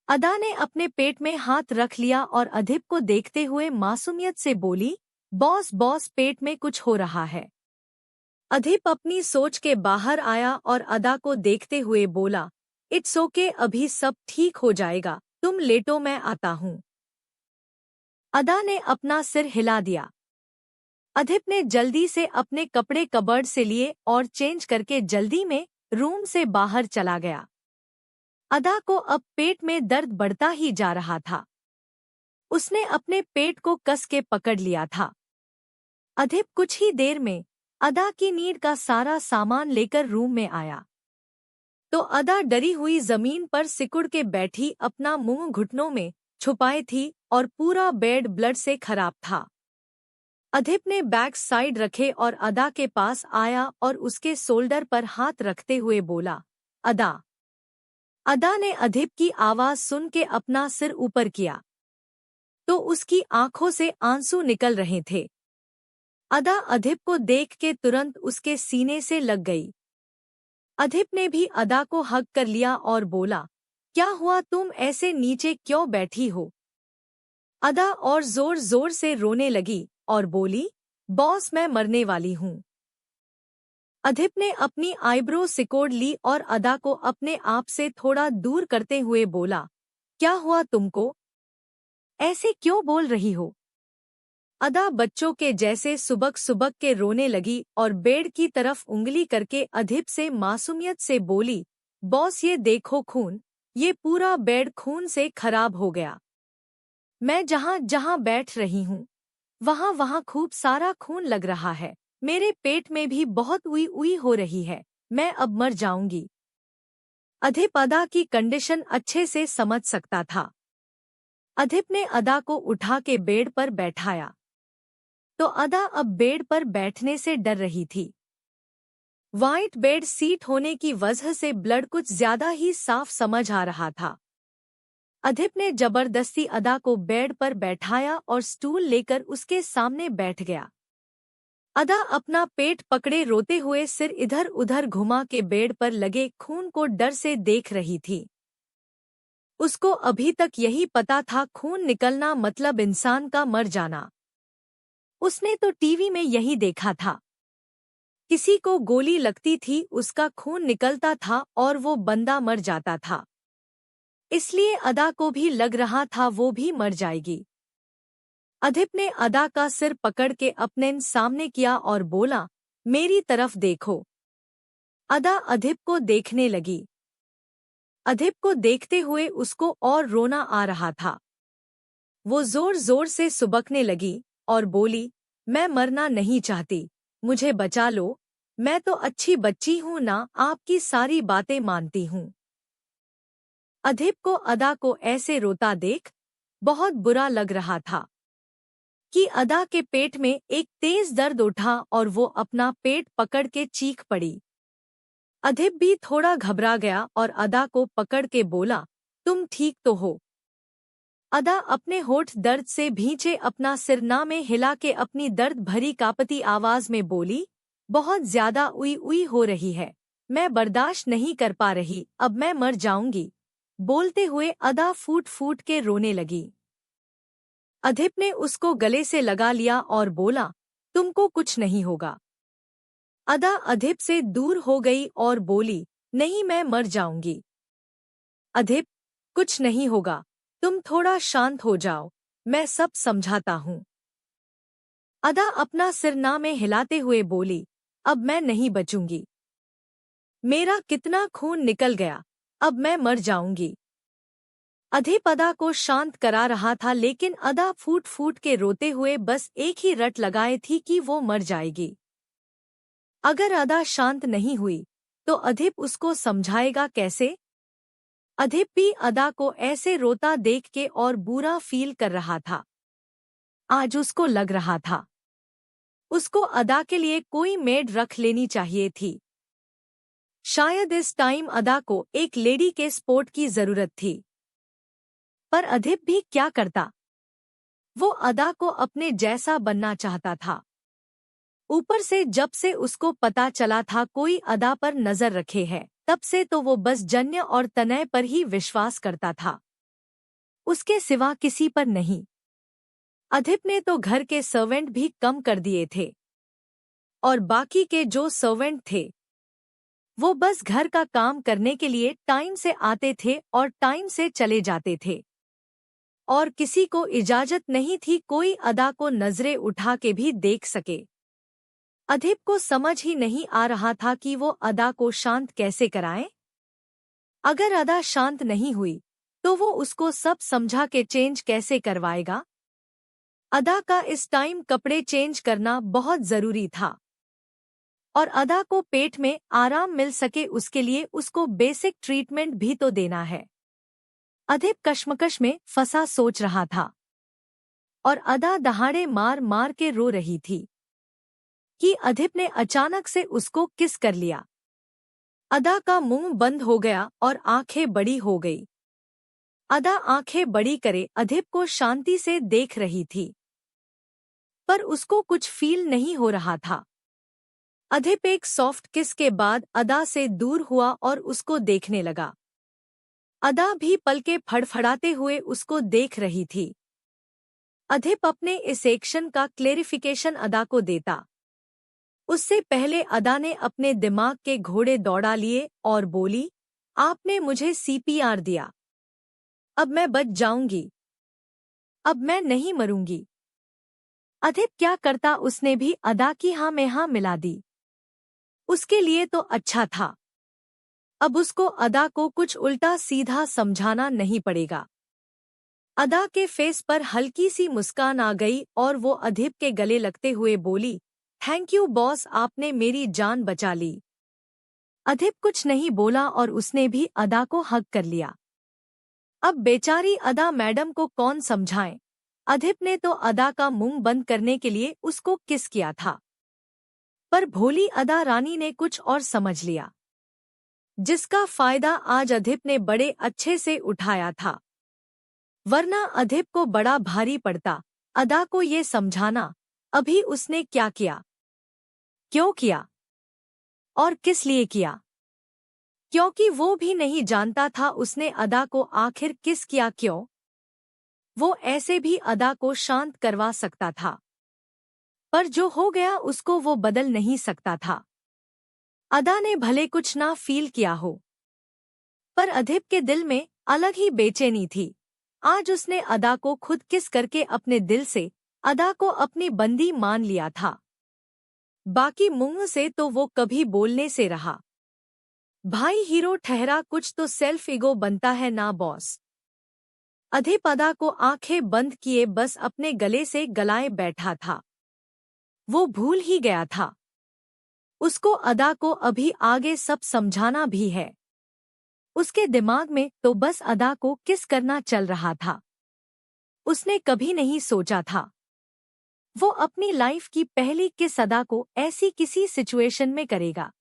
A: अदा ने अपने पेट में हाथ रख लिया और अधीब को देखते हुए मासूमियत से बोली, बॉस बॉस, पेट में कुछ हो रहा है। अधीब अपनी सोच के बाहर आया और अदा को देखते हुए बोला, इट्स ओके, अभी सब ठीक हो जाएगा, तुम लेटो, मैं आता हूँ। अदा ने अपना सिर हिला दिया। अधीब ने जल्दी से अपने कपड़े कबर्ड से लिए और चेंज करके जल्दी में रूम से बाहर चला गया। अदा को अब पेट में दर्द बढ़ता ही जा रहा था। उसने अपने पेट को कस के पकड़ लिया था। अधीब कुछ ही देर में अदा की नींद का सारा सामान लेकर रूम में आया तो अदा डरी हुई जमीन पर सिकुड़ के बैठी अपना मुंह घुटनों में छुपाए थी और पूरा बेड ब्लड से खराब था। अधीब ने बैक साइड रखे और अदा के पास आया और उसके शोल्डर पर हाथ रखते हुए बोला, अदा। अदा ने अधीब की आवाज सुन के अपना सिर ऊपर किया तो उसकी आंखों से आंसू निकल रहे थे। अदा अधीब को देख के तुरंत उसके सीने से लग गई। अधीब ने भी अदा को हग कर लिया और बोला, क्या हुआ, तुम ऐसे नीचे क्यों बैठी हो? अदा और जोर जोर से रोने लगी और बोली, बॉस, मैं मरने वाली हूँ। अधीब ने अपनी आईब्रो सिकोड़ ली और अदा को अपने आप से थोड़ा दूर करते हुए बोला, क्या हुआ तुमको? ऐसे क्यों बोल रही हो? अदा बच्चों के जैसे सुबक सुबक के रोने लगी और बेड की तरफ उंगली करके अधीब से मासूमियत से बोली, बॉस, ये देखो खून, ये पूरा बेड खून से खराब हो गया। मैं जहाँ जहाँ बैठ रही हूँ वहाँ वहाँ खूब सारा खून लग रहा है। मेरे पेट में भी बहुत उई उई हो रही है। मैं अब मर जाऊंगी। अधीब अदा की कंडीशन अच्छे से समझ सकता था। अधीब ने अदा को उठा के बेड पर बैठाया तो अदा अब बेड पर बैठने से डर रही थी। वाइट बेड सीट होने की वजह से ब्लड कुछ ज्यादा ही साफ समझ आ रहा था। अधीब ने जबरदस्ती अदा को बेड पर बैठाया और स्टूल लेकर उसके सामने बैठ गया। अदा अपना पेट पकड़े रोते हुए सिर इधर उधर घुमा के बेड पर लगे खून को डर से देख रही थी। उसको अभी तक यही पता था, खून निकलना मतलब इंसान का मर जाना। उसने तो टीवी में यही देखा था। किसी को गोली लगती थी, उसका खून निकलता था और वो बंदा मर जाता था। इसलिए अदा को भी लग रहा था वो भी मर जाएगी। अधीब ने अदा का सिर पकड़ के अपने सामने किया और बोला, मेरी तरफ देखो। अदा अधीब को देखने लगी। अधीब को देखते हुए उसको और रोना आ रहा था। वो जोर जोर से सुबकने लगी और बोली, मैं मरना नहीं चाहती, मुझे बचा लो, मैं तो अच्छी बच्ची हूँ ना, आपकी सारी बातें मानती हूँ। अधीब को अदा को ऐसे रोता देख बहुत बुरा लग रहा था कि अदा के पेट में एक तेज दर्द उठा और वो अपना पेट पकड़ के चीख पड़ी। अधीब भी थोड़ा घबरा गया और अदा को पकड़ के बोला, तुम ठीक तो हो? अदा अपने होठ दर्द से भींचे अपना सिरना में हिला के अपनी दर्द भरी कांपती आवाज में बोली, बहुत ज्यादा उई उई हो रही है, मैं बर्दाश्त नहीं कर पा रही, अब मैं मर जाऊंगी। बोलते हुए अदा फूट फूट के रोने लगी। अधीब ने उसको गले से लगा लिया और बोला, तुमको कुछ नहीं होगा। अदा अधीब से दूर हो गई और बोली, नहीं, मैं मर जाऊंगी। अधीब, कुछ नहीं होगा, तुम थोड़ा शांत हो जाओ, मैं सब समझाता हूँ। अदा अपना सिरना में हिलाते हुए बोली, अब मैं नहीं बचूंगी। मेरा कितना खून निकल गया, अब मैं मर जाऊंगी। अधीप अदा को शांत करा रहा था, लेकिन अदा फूट फूट के रोते हुए बस एक ही रट लगाए थी कि वो मर जाएगी। अगर अदा शांत नहीं हुई तो अधीप उसको समझाएगा कैसे? अधीप भी अदा को ऐसे रोता देख के और बुरा फील कर रहा था। आज उसको लग रहा था उसको अदा के लिए कोई मेड रख लेनी चाहिए थी। शायद इस टाइम अदा को एक लेडी के सपोर्ट की जरूरत थी। पर अधीप भी क्या करता? वो अदा को अपने जैसा बनना चाहता था। ऊपर से जब से उसको पता चला था कोई अदा पर नजर रखे है, तब से तो वो बस जन्य और तनय पर ही विश्वास करता था, उसके सिवा किसी पर नहीं। अधीप ने तो घर के सर्वेंट भी कम कर दिए थे, और बाकी के जो सर्वेंट थे वो बस घर का काम करने के लिए टाइम से आते थे और टाइम से चले जाते थे, और किसी को इजाजत नहीं थी कोई अदा को नजरें उठा के भी देख सके। अधीप को समझ ही नहीं आ रहा था कि वो अदा को शांत कैसे कराए। अगर अदा शांत नहीं हुई तो वो उसको सब समझा के चेंज कैसे करवाएगा? अदा का इस टाइम कपड़े चेंज करना बहुत जरूरी था, और अदा को पेट में आराम मिल सके उसके लिए उसको बेसिक ट्रीटमेंट भी तो देना है। अधीप कश्मकश में फंसा सोच रहा था, और अदा दहाड़े मार मार के रो रही थी कि अधीप ने अचानक से उसको किस कर लिया। अदा का मुंह बंद हो गया और आंखें बड़ी हो गई। अदा आंखें बड़ी करे अधीप को शांति से देख रही थी, पर उसको कुछ फील नहीं हो रहा था। अधीप एक सॉफ्ट किस के बाद अदा से दूर हुआ और उसको देखने लगा। अदा भी पलके फड़फड़ाते हुए उसको देख रही थी। अधीप अपने इस एक्शन का क्लेरिफिकेशन अदा को देता, उससे पहले अदा ने अपने दिमाग के घोड़े दौड़ा लिए और बोली, आपने मुझे सीपीआर दिया, अब मैं बच जाऊंगी, अब मैं नहीं मरूंगी। अधीप क्या करता, उसने भी अदा की हाँ में हाँ मिला दी। उसके लिए तो अच्छा था, अब उसको अदा को कुछ उल्टा सीधा समझाना नहीं पड़ेगा। अदा के फेस पर हल्की सी मुस्कान आ गई और वो अधीप के गले लगते हुए बोली, थैंक यू बॉस, आपने मेरी जान बचा ली। अधीप कुछ नहीं बोला और उसने भी अदा को हग कर लिया। अब बेचारी अदा मैडम को कौन समझाए। अधीप ने तो अदा का मुंह बंद करने के लिए उसको किस किया था, पर भोली अदा रानी ने कुछ और समझ लिया, जिसका फायदा आज अधीप ने बड़े अच्छे से उठाया था। वरना अधीप को बड़ा भारी पड़ता अदा को ये समझाना अभी उसने क्या किया, क्यों किया और किस लिए किया, क्योंकि वो भी नहीं जानता था उसने अदा को आखिर किस किया क्यों। वो ऐसे भी अदा को शांत करवा सकता था, पर जो हो गया उसको वो बदल नहीं सकता था। अदा ने भले कुछ ना फील किया हो, पर अधीप के दिल में अलग ही बेचैनी थी। आज उसने अदा को खुद किस करके अपने दिल से अदा को अपनी बंदी मान लिया था। बाकी मुंह से तो वो कभी बोलने से रहा। भाई हीरो ठहरा कुछ तो सेल्फ ईगो बनता है ना बॉस। अधीप अदा को आंखें बंद किए बस अपने गले से गलाए बैठा था। वो भूल ही गया था उसको अदा को अभी आगे सब समझाना भी है। उसके दिमाग में तो बस अदा को किस करना चल रहा था। उसने कभी नहीं सोचा था वो अपनी लाइफ की पहली किस अदा को ऐसी किसी सिचुएशन में करेगा।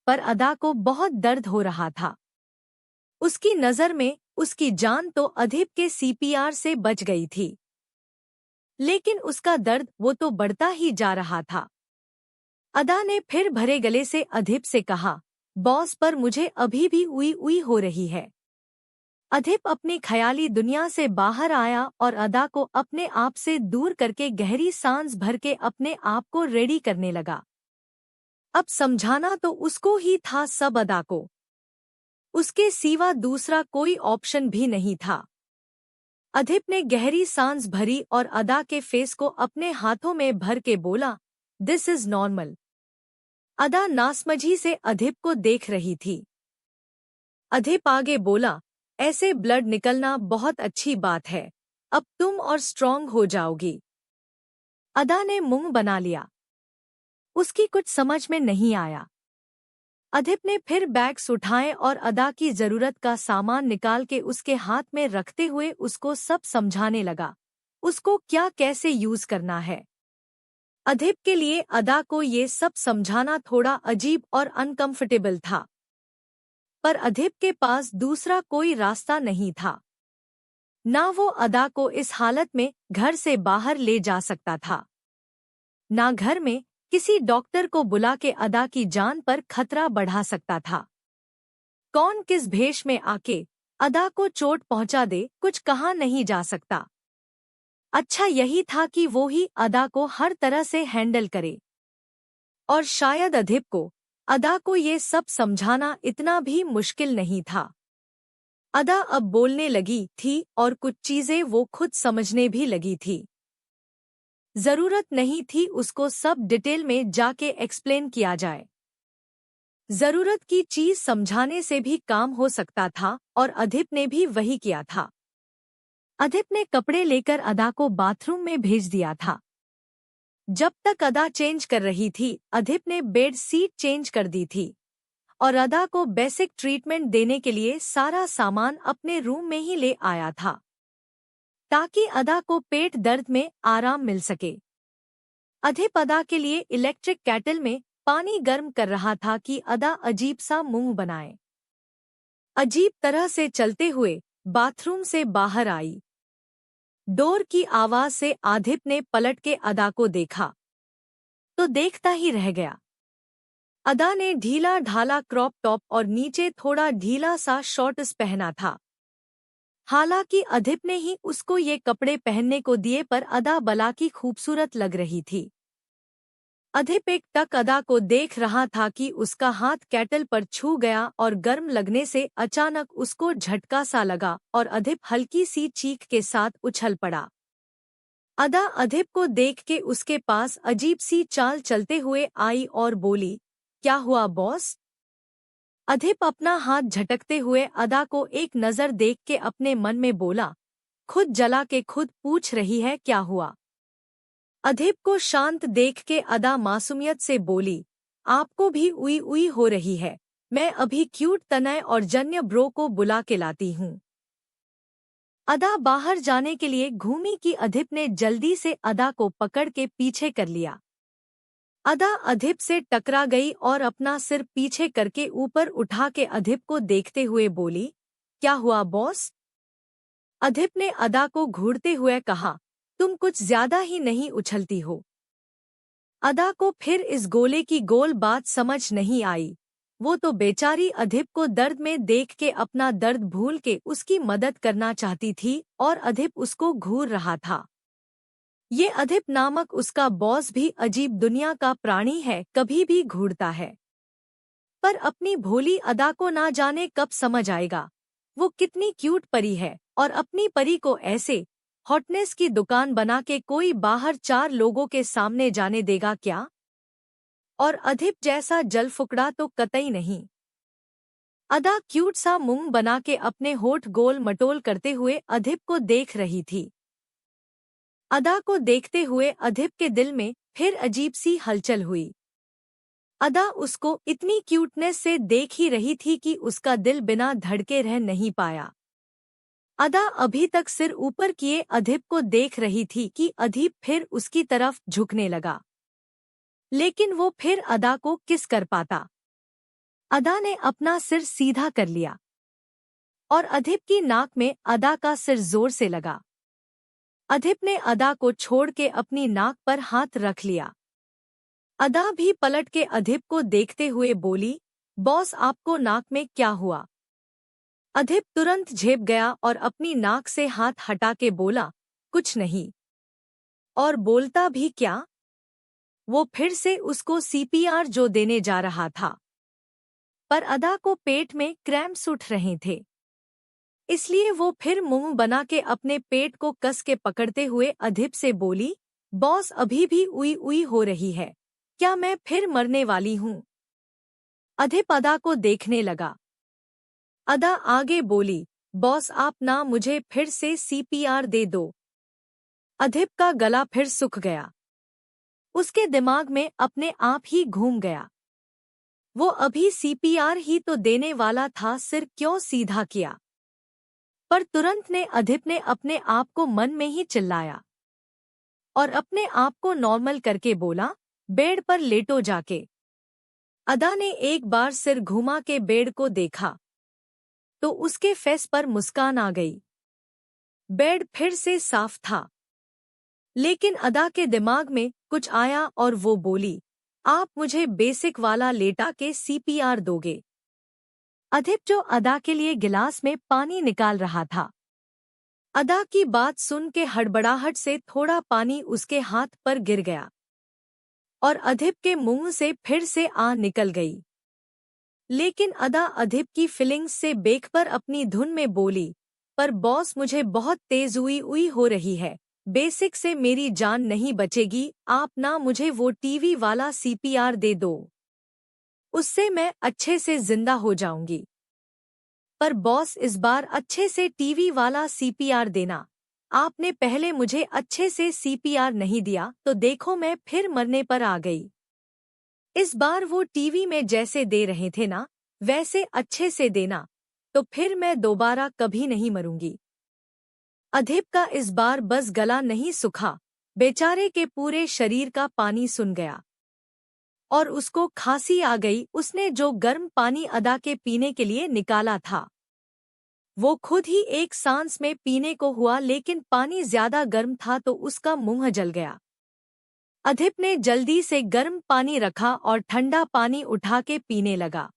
A: पर अदा को बहुत दर्द हो रहा था। उसकी नजर में उसकी जान तो अधीप के सीपीआर से बच गई थी, लेकिन उसका दर्द वो तो बढ़ता ही जा रहा था। अदा ने फिर भरे गले से अधीप से कहा, बॉस पर मुझे अभी भी उई उई हो रही है। अधीप अपनी ख्याली दुनिया से बाहर आया और अदा को अपने आप से दूर करके गहरी सांस भर के अपने आप को रेडी करने लगा। अब समझाना तो उसको ही था सब अदा को, उसके सिवा दूसरा कोई ऑप्शन भी नहीं था। अधीप ने गहरी सांस भरी और अदा के फेस को अपने हाथों में भर के बोला, दिस इज नॉर्मल। अदा नासमझी से अधिप को देख रही थी। अधिप आगे बोला, ऐसे ब्लड निकलना बहुत अच्छी बात है, अब तुम और स्ट्रांग हो जाओगी। अदा ने मुंह बना लिया। उसकी कुछ समझ में नहीं आया। अधिप ने फिर बैग्स उठाए और अदा की जरूरत का सामान निकाल के उसके हाथ में रखते हुए उसको सब समझाने लगा, उसको क्या कैसे यूज करना है। अधिप के लिए अदा को ये सब समझाना थोड़ा अजीब और अनकंफर्टेबल था, पर अधिप के पास दूसरा कोई रास्ता नहीं था। ना वो अदा को इस हालत में घर से बाहर ले जा सकता था, ना घर में किसी डॉक्टर को बुला के अदा की जान पर खतरा बढ़ा सकता था। कौन किस भेष में आके अदा को चोट पहुंचा दे, कुछ कहा नहीं जा सकता। अच्छा यही था कि वो ही अदा को हर तरह से हैंडल करे, और शायद अधिप को अदा को ये सब समझाना इतना भी मुश्किल नहीं था। अदा अब बोलने लगी थी और कुछ चीजें वो खुद समझने भी लगी थी। जरूरत नहीं थी उसको सब डिटेल में जाके एक्सप्लेन किया जाए। जरूरत की चीज समझाने से भी काम हो सकता था, और अधिप ने भी वही किया था। अधिप ने कपड़े लेकर अदा को बाथरूम में भेज दिया था। जब तक अदा चेंज कर रही थी, अधिप ने बेड सीट चेंज कर दी थी और अदा को बेसिक ट्रीटमेंट देने के लिए सारा सामान अपने रूम में ही ले आया था, ताकि अदा को पेट दर्द में आराम मिल सके। अधिप अदा के लिए इलेक्ट्रिक केटल में पानी गर्म कर रहा था कि अदा अजीब सा मुंह बनाए अजीब तरह से चलते हुए बाथरूम से बाहर आई। डोर की आवाज से अधिप ने पलट के अदा को देखा तो देखता ही रह गया। अदा ने ढीला ढाला क्रॉप टॉप और नीचे थोड़ा ढीला सा शॉर्ट्स पहना था। हालांकि अधिप ने ही उसको ये कपड़े पहनने को दिए, पर अदा बला की खूबसूरत लग रही थी। अधिप एक टक अदा को देख रहा था कि उसका हाथ केटल पर छू गया और गर्म लगने से अचानक उसको झटका सा लगा और अधिप हल्की सी चीख के साथ उछल पड़ा। अदा अधिप को देख के उसके पास अजीब सी चाल चलते हुए आई और बोली, क्या हुआ बॉस? अधिप अपना हाथ झटकते हुए अदा को एक नजर देख के अपने मन में बोला, खुद जला के खुद पूछ रही है क्या हुआ। अधिप को शांत देख के अदा मासूमियत से बोली, आपको भी उई उई हो रही है, मैं अभी क्यूट तनय और जन्य ब्रो को बुला के लाती हूँ। अदा बाहर जाने के लिए घूमी कि अधिप ने जल्दी से अदा को पकड़ के पीछे कर लिया। अदा अधिप से टकरा गई और अपना सिर पीछे करके ऊपर उठा के अधिप को देखते हुए बोली, क्या हुआ बॉस? अधिप ने अदा को घूरते हुए कहा, तुम कुछ ज्यादा ही नहीं उछलती हो। अदा को फिर इस गोले की गोल बात समझ नहीं आई। वो तो बेचारी अधिप को दर्द में देख के अपना दर्द भूल के उसकी मदद करना चाहती थी, और अधिप उसको घूर रहा था। ये अधिप नामक उसका बॉस भी अजीब दुनिया का प्राणी है, कभी भी घूरता है। पर अपनी भोली अदा को ना जाने कब समझ आएगा वो कितनी क्यूट परी है, और अपनी परी को ऐसे हॉटनेस की दुकान बना के कोई बाहर चार लोगों के सामने जाने देगा क्या? और अधिप जैसा जल फुकड़ा तो कतई नहीं। अदा क्यूट सा मुंह बना के अपने होठ गोल मटोल करते हुए अधिप को देख रही थी। अदा को देखते हुए अधिप के दिल में फिर अजीब सी हलचल हुई। अदा उसको इतनी क्यूटनेस से देख ही रही थी कि उसका दिल बिना धड़के रह नहीं पाया। अदा अभी तक सिर ऊपर किए अधिप को देख रही थी कि अधिप फिर उसकी तरफ झुकने लगा, लेकिन वो फिर अदा को किस कर पाता। अदा ने अपना सिर सीधा कर लिया और अधिप की नाक में अदा का सिर जोर से लगा। अधिप ने अदा को छोड़ के अपनी नाक पर हाथ रख लिया। अदा भी पलट के अधिप को देखते हुए बोली, बॉस आपको नाक में क्या हुआ? अधिप तुरंत झेप गया और अपनी नाक से हाथ हटा के बोला, कुछ नहीं। और बोलता भी क्या? वो फिर से उसको सीपीआर जो देने जा रहा था, पर अदा को पेट में क्रैम्प्स उठ रहे थे, इसलिए वो फिर मुंह बना के अपने पेट को कस के पकड़ते हुए अधिप से बोली, बॉस अभी भी उई उई हो रही है, क्या मैं फिर मरने वाली हूँ? अधिप अदा को देखने लगा। अदा आगे बोली, बॉस आप ना मुझे फिर से सीपीआर दे दो। अधिप का गला फिर सूख गया। उसके दिमाग में अपने आप ही घूम गया। वो अभी सीपीआर ही तो देने वाला था, सिर क्यों सीधा किया। पर तुरंत ने अधिप ने अपने आप को मन में ही चिल्लाया और अपने आप को नॉर्मल करके बोला, बेड पर लेटो जाके। अदा ने एक बार सिर घुमा के बेड को देखा तो उसके फेस पर मुस्कान आ गई। बेड फिर से साफ था, लेकिन अदा के दिमाग में कुछ आया और वो बोली, आप मुझे बेसिक वाला लेटा के सीपीआर दोगे। अधिप जो अदा के लिए गिलास में पानी निकाल रहा था, अदा की बात सुन के हड़बड़ाहट से थोड़ा पानी उसके हाथ पर गिर गया और अधिप के मुंह से फिर से आ निकल गई। लेकिन अदा अधिप की फीलिंग्स से बेखबर अपनी धुन में बोली, पर बॉस मुझे बहुत तेज उई हो रही है, बेसिक से मेरी जान नहीं बचेगी, आप ना मुझे वो टीवी वाला सीपीआर दे दो, उससे मैं अच्छे से जिंदा हो जाऊंगी। पर बॉस इस बार अच्छे से टीवी वाला सीपीआर देना, आपने पहले मुझे अच्छे से सीपीआर नहीं दिया तो देखो मैं फिर मरने पर आ गई। इस बार वो टीवी में जैसे दे रहे थे ना, वैसे अच्छे से देना, तो फिर मैं दोबारा कभी नहीं मरूंगी। अधिप का इस बार बस गला नहीं सूखा, बेचारे के पूरे शरीर का पानी सुन गया और उसको खांसी आ गई। उसने जो गर्म पानी अदा के पीने के लिए निकाला था, वो खुद ही एक सांस में पीने को हुआ, लेकिन पानी ज्यादा गर्म था तो उसका मुंह जल गया। अधिप ने जल्दी से गर्म पानी रखा और ठंडा पानी उठा के पीने लगा।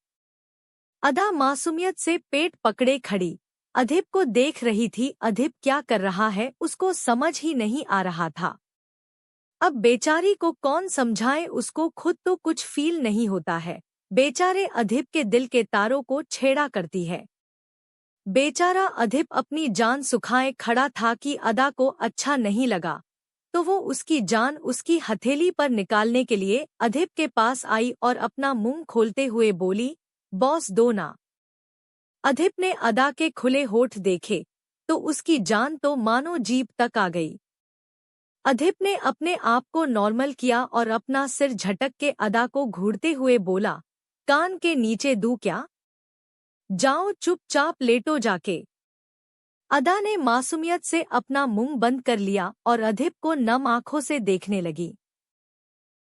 A: अदा मासूमियत से पेट पकड़े खड़ी अधिप को देख रही थी। अधिप क्या कर रहा है उसको समझ ही नहीं आ रहा था। अब बेचारी को कौन समझाए, उसको खुद तो कुछ फील नहीं होता है। बेचारे अधिप के दिल के तारों को छेड़ा करती है। बेचारा अधिप अपनी जान सुखाए खड़ा था कि अदा को अच्छा नहीं लगा तो वो उसकी जान उसकी हथेली पर निकालने के लिए अधिप के पास आई और अपना मुंह खोलते हुए बोली, बॉस दो ना। अधिप ने अदा के खुले होठ देखे तो उसकी जान तो मानो जीभ तक आ गई। अधिप ने अपने आप को नॉर्मल किया और अपना सिर झटक के अदा को घूरते हुए बोला, कान के नीचे दूं क्या? जाओ चुपचाप लेटो जाके। अदा ने मासूमियत से अपना मुंह बंद कर लिया और अधिप को नम आंखों से देखने लगी।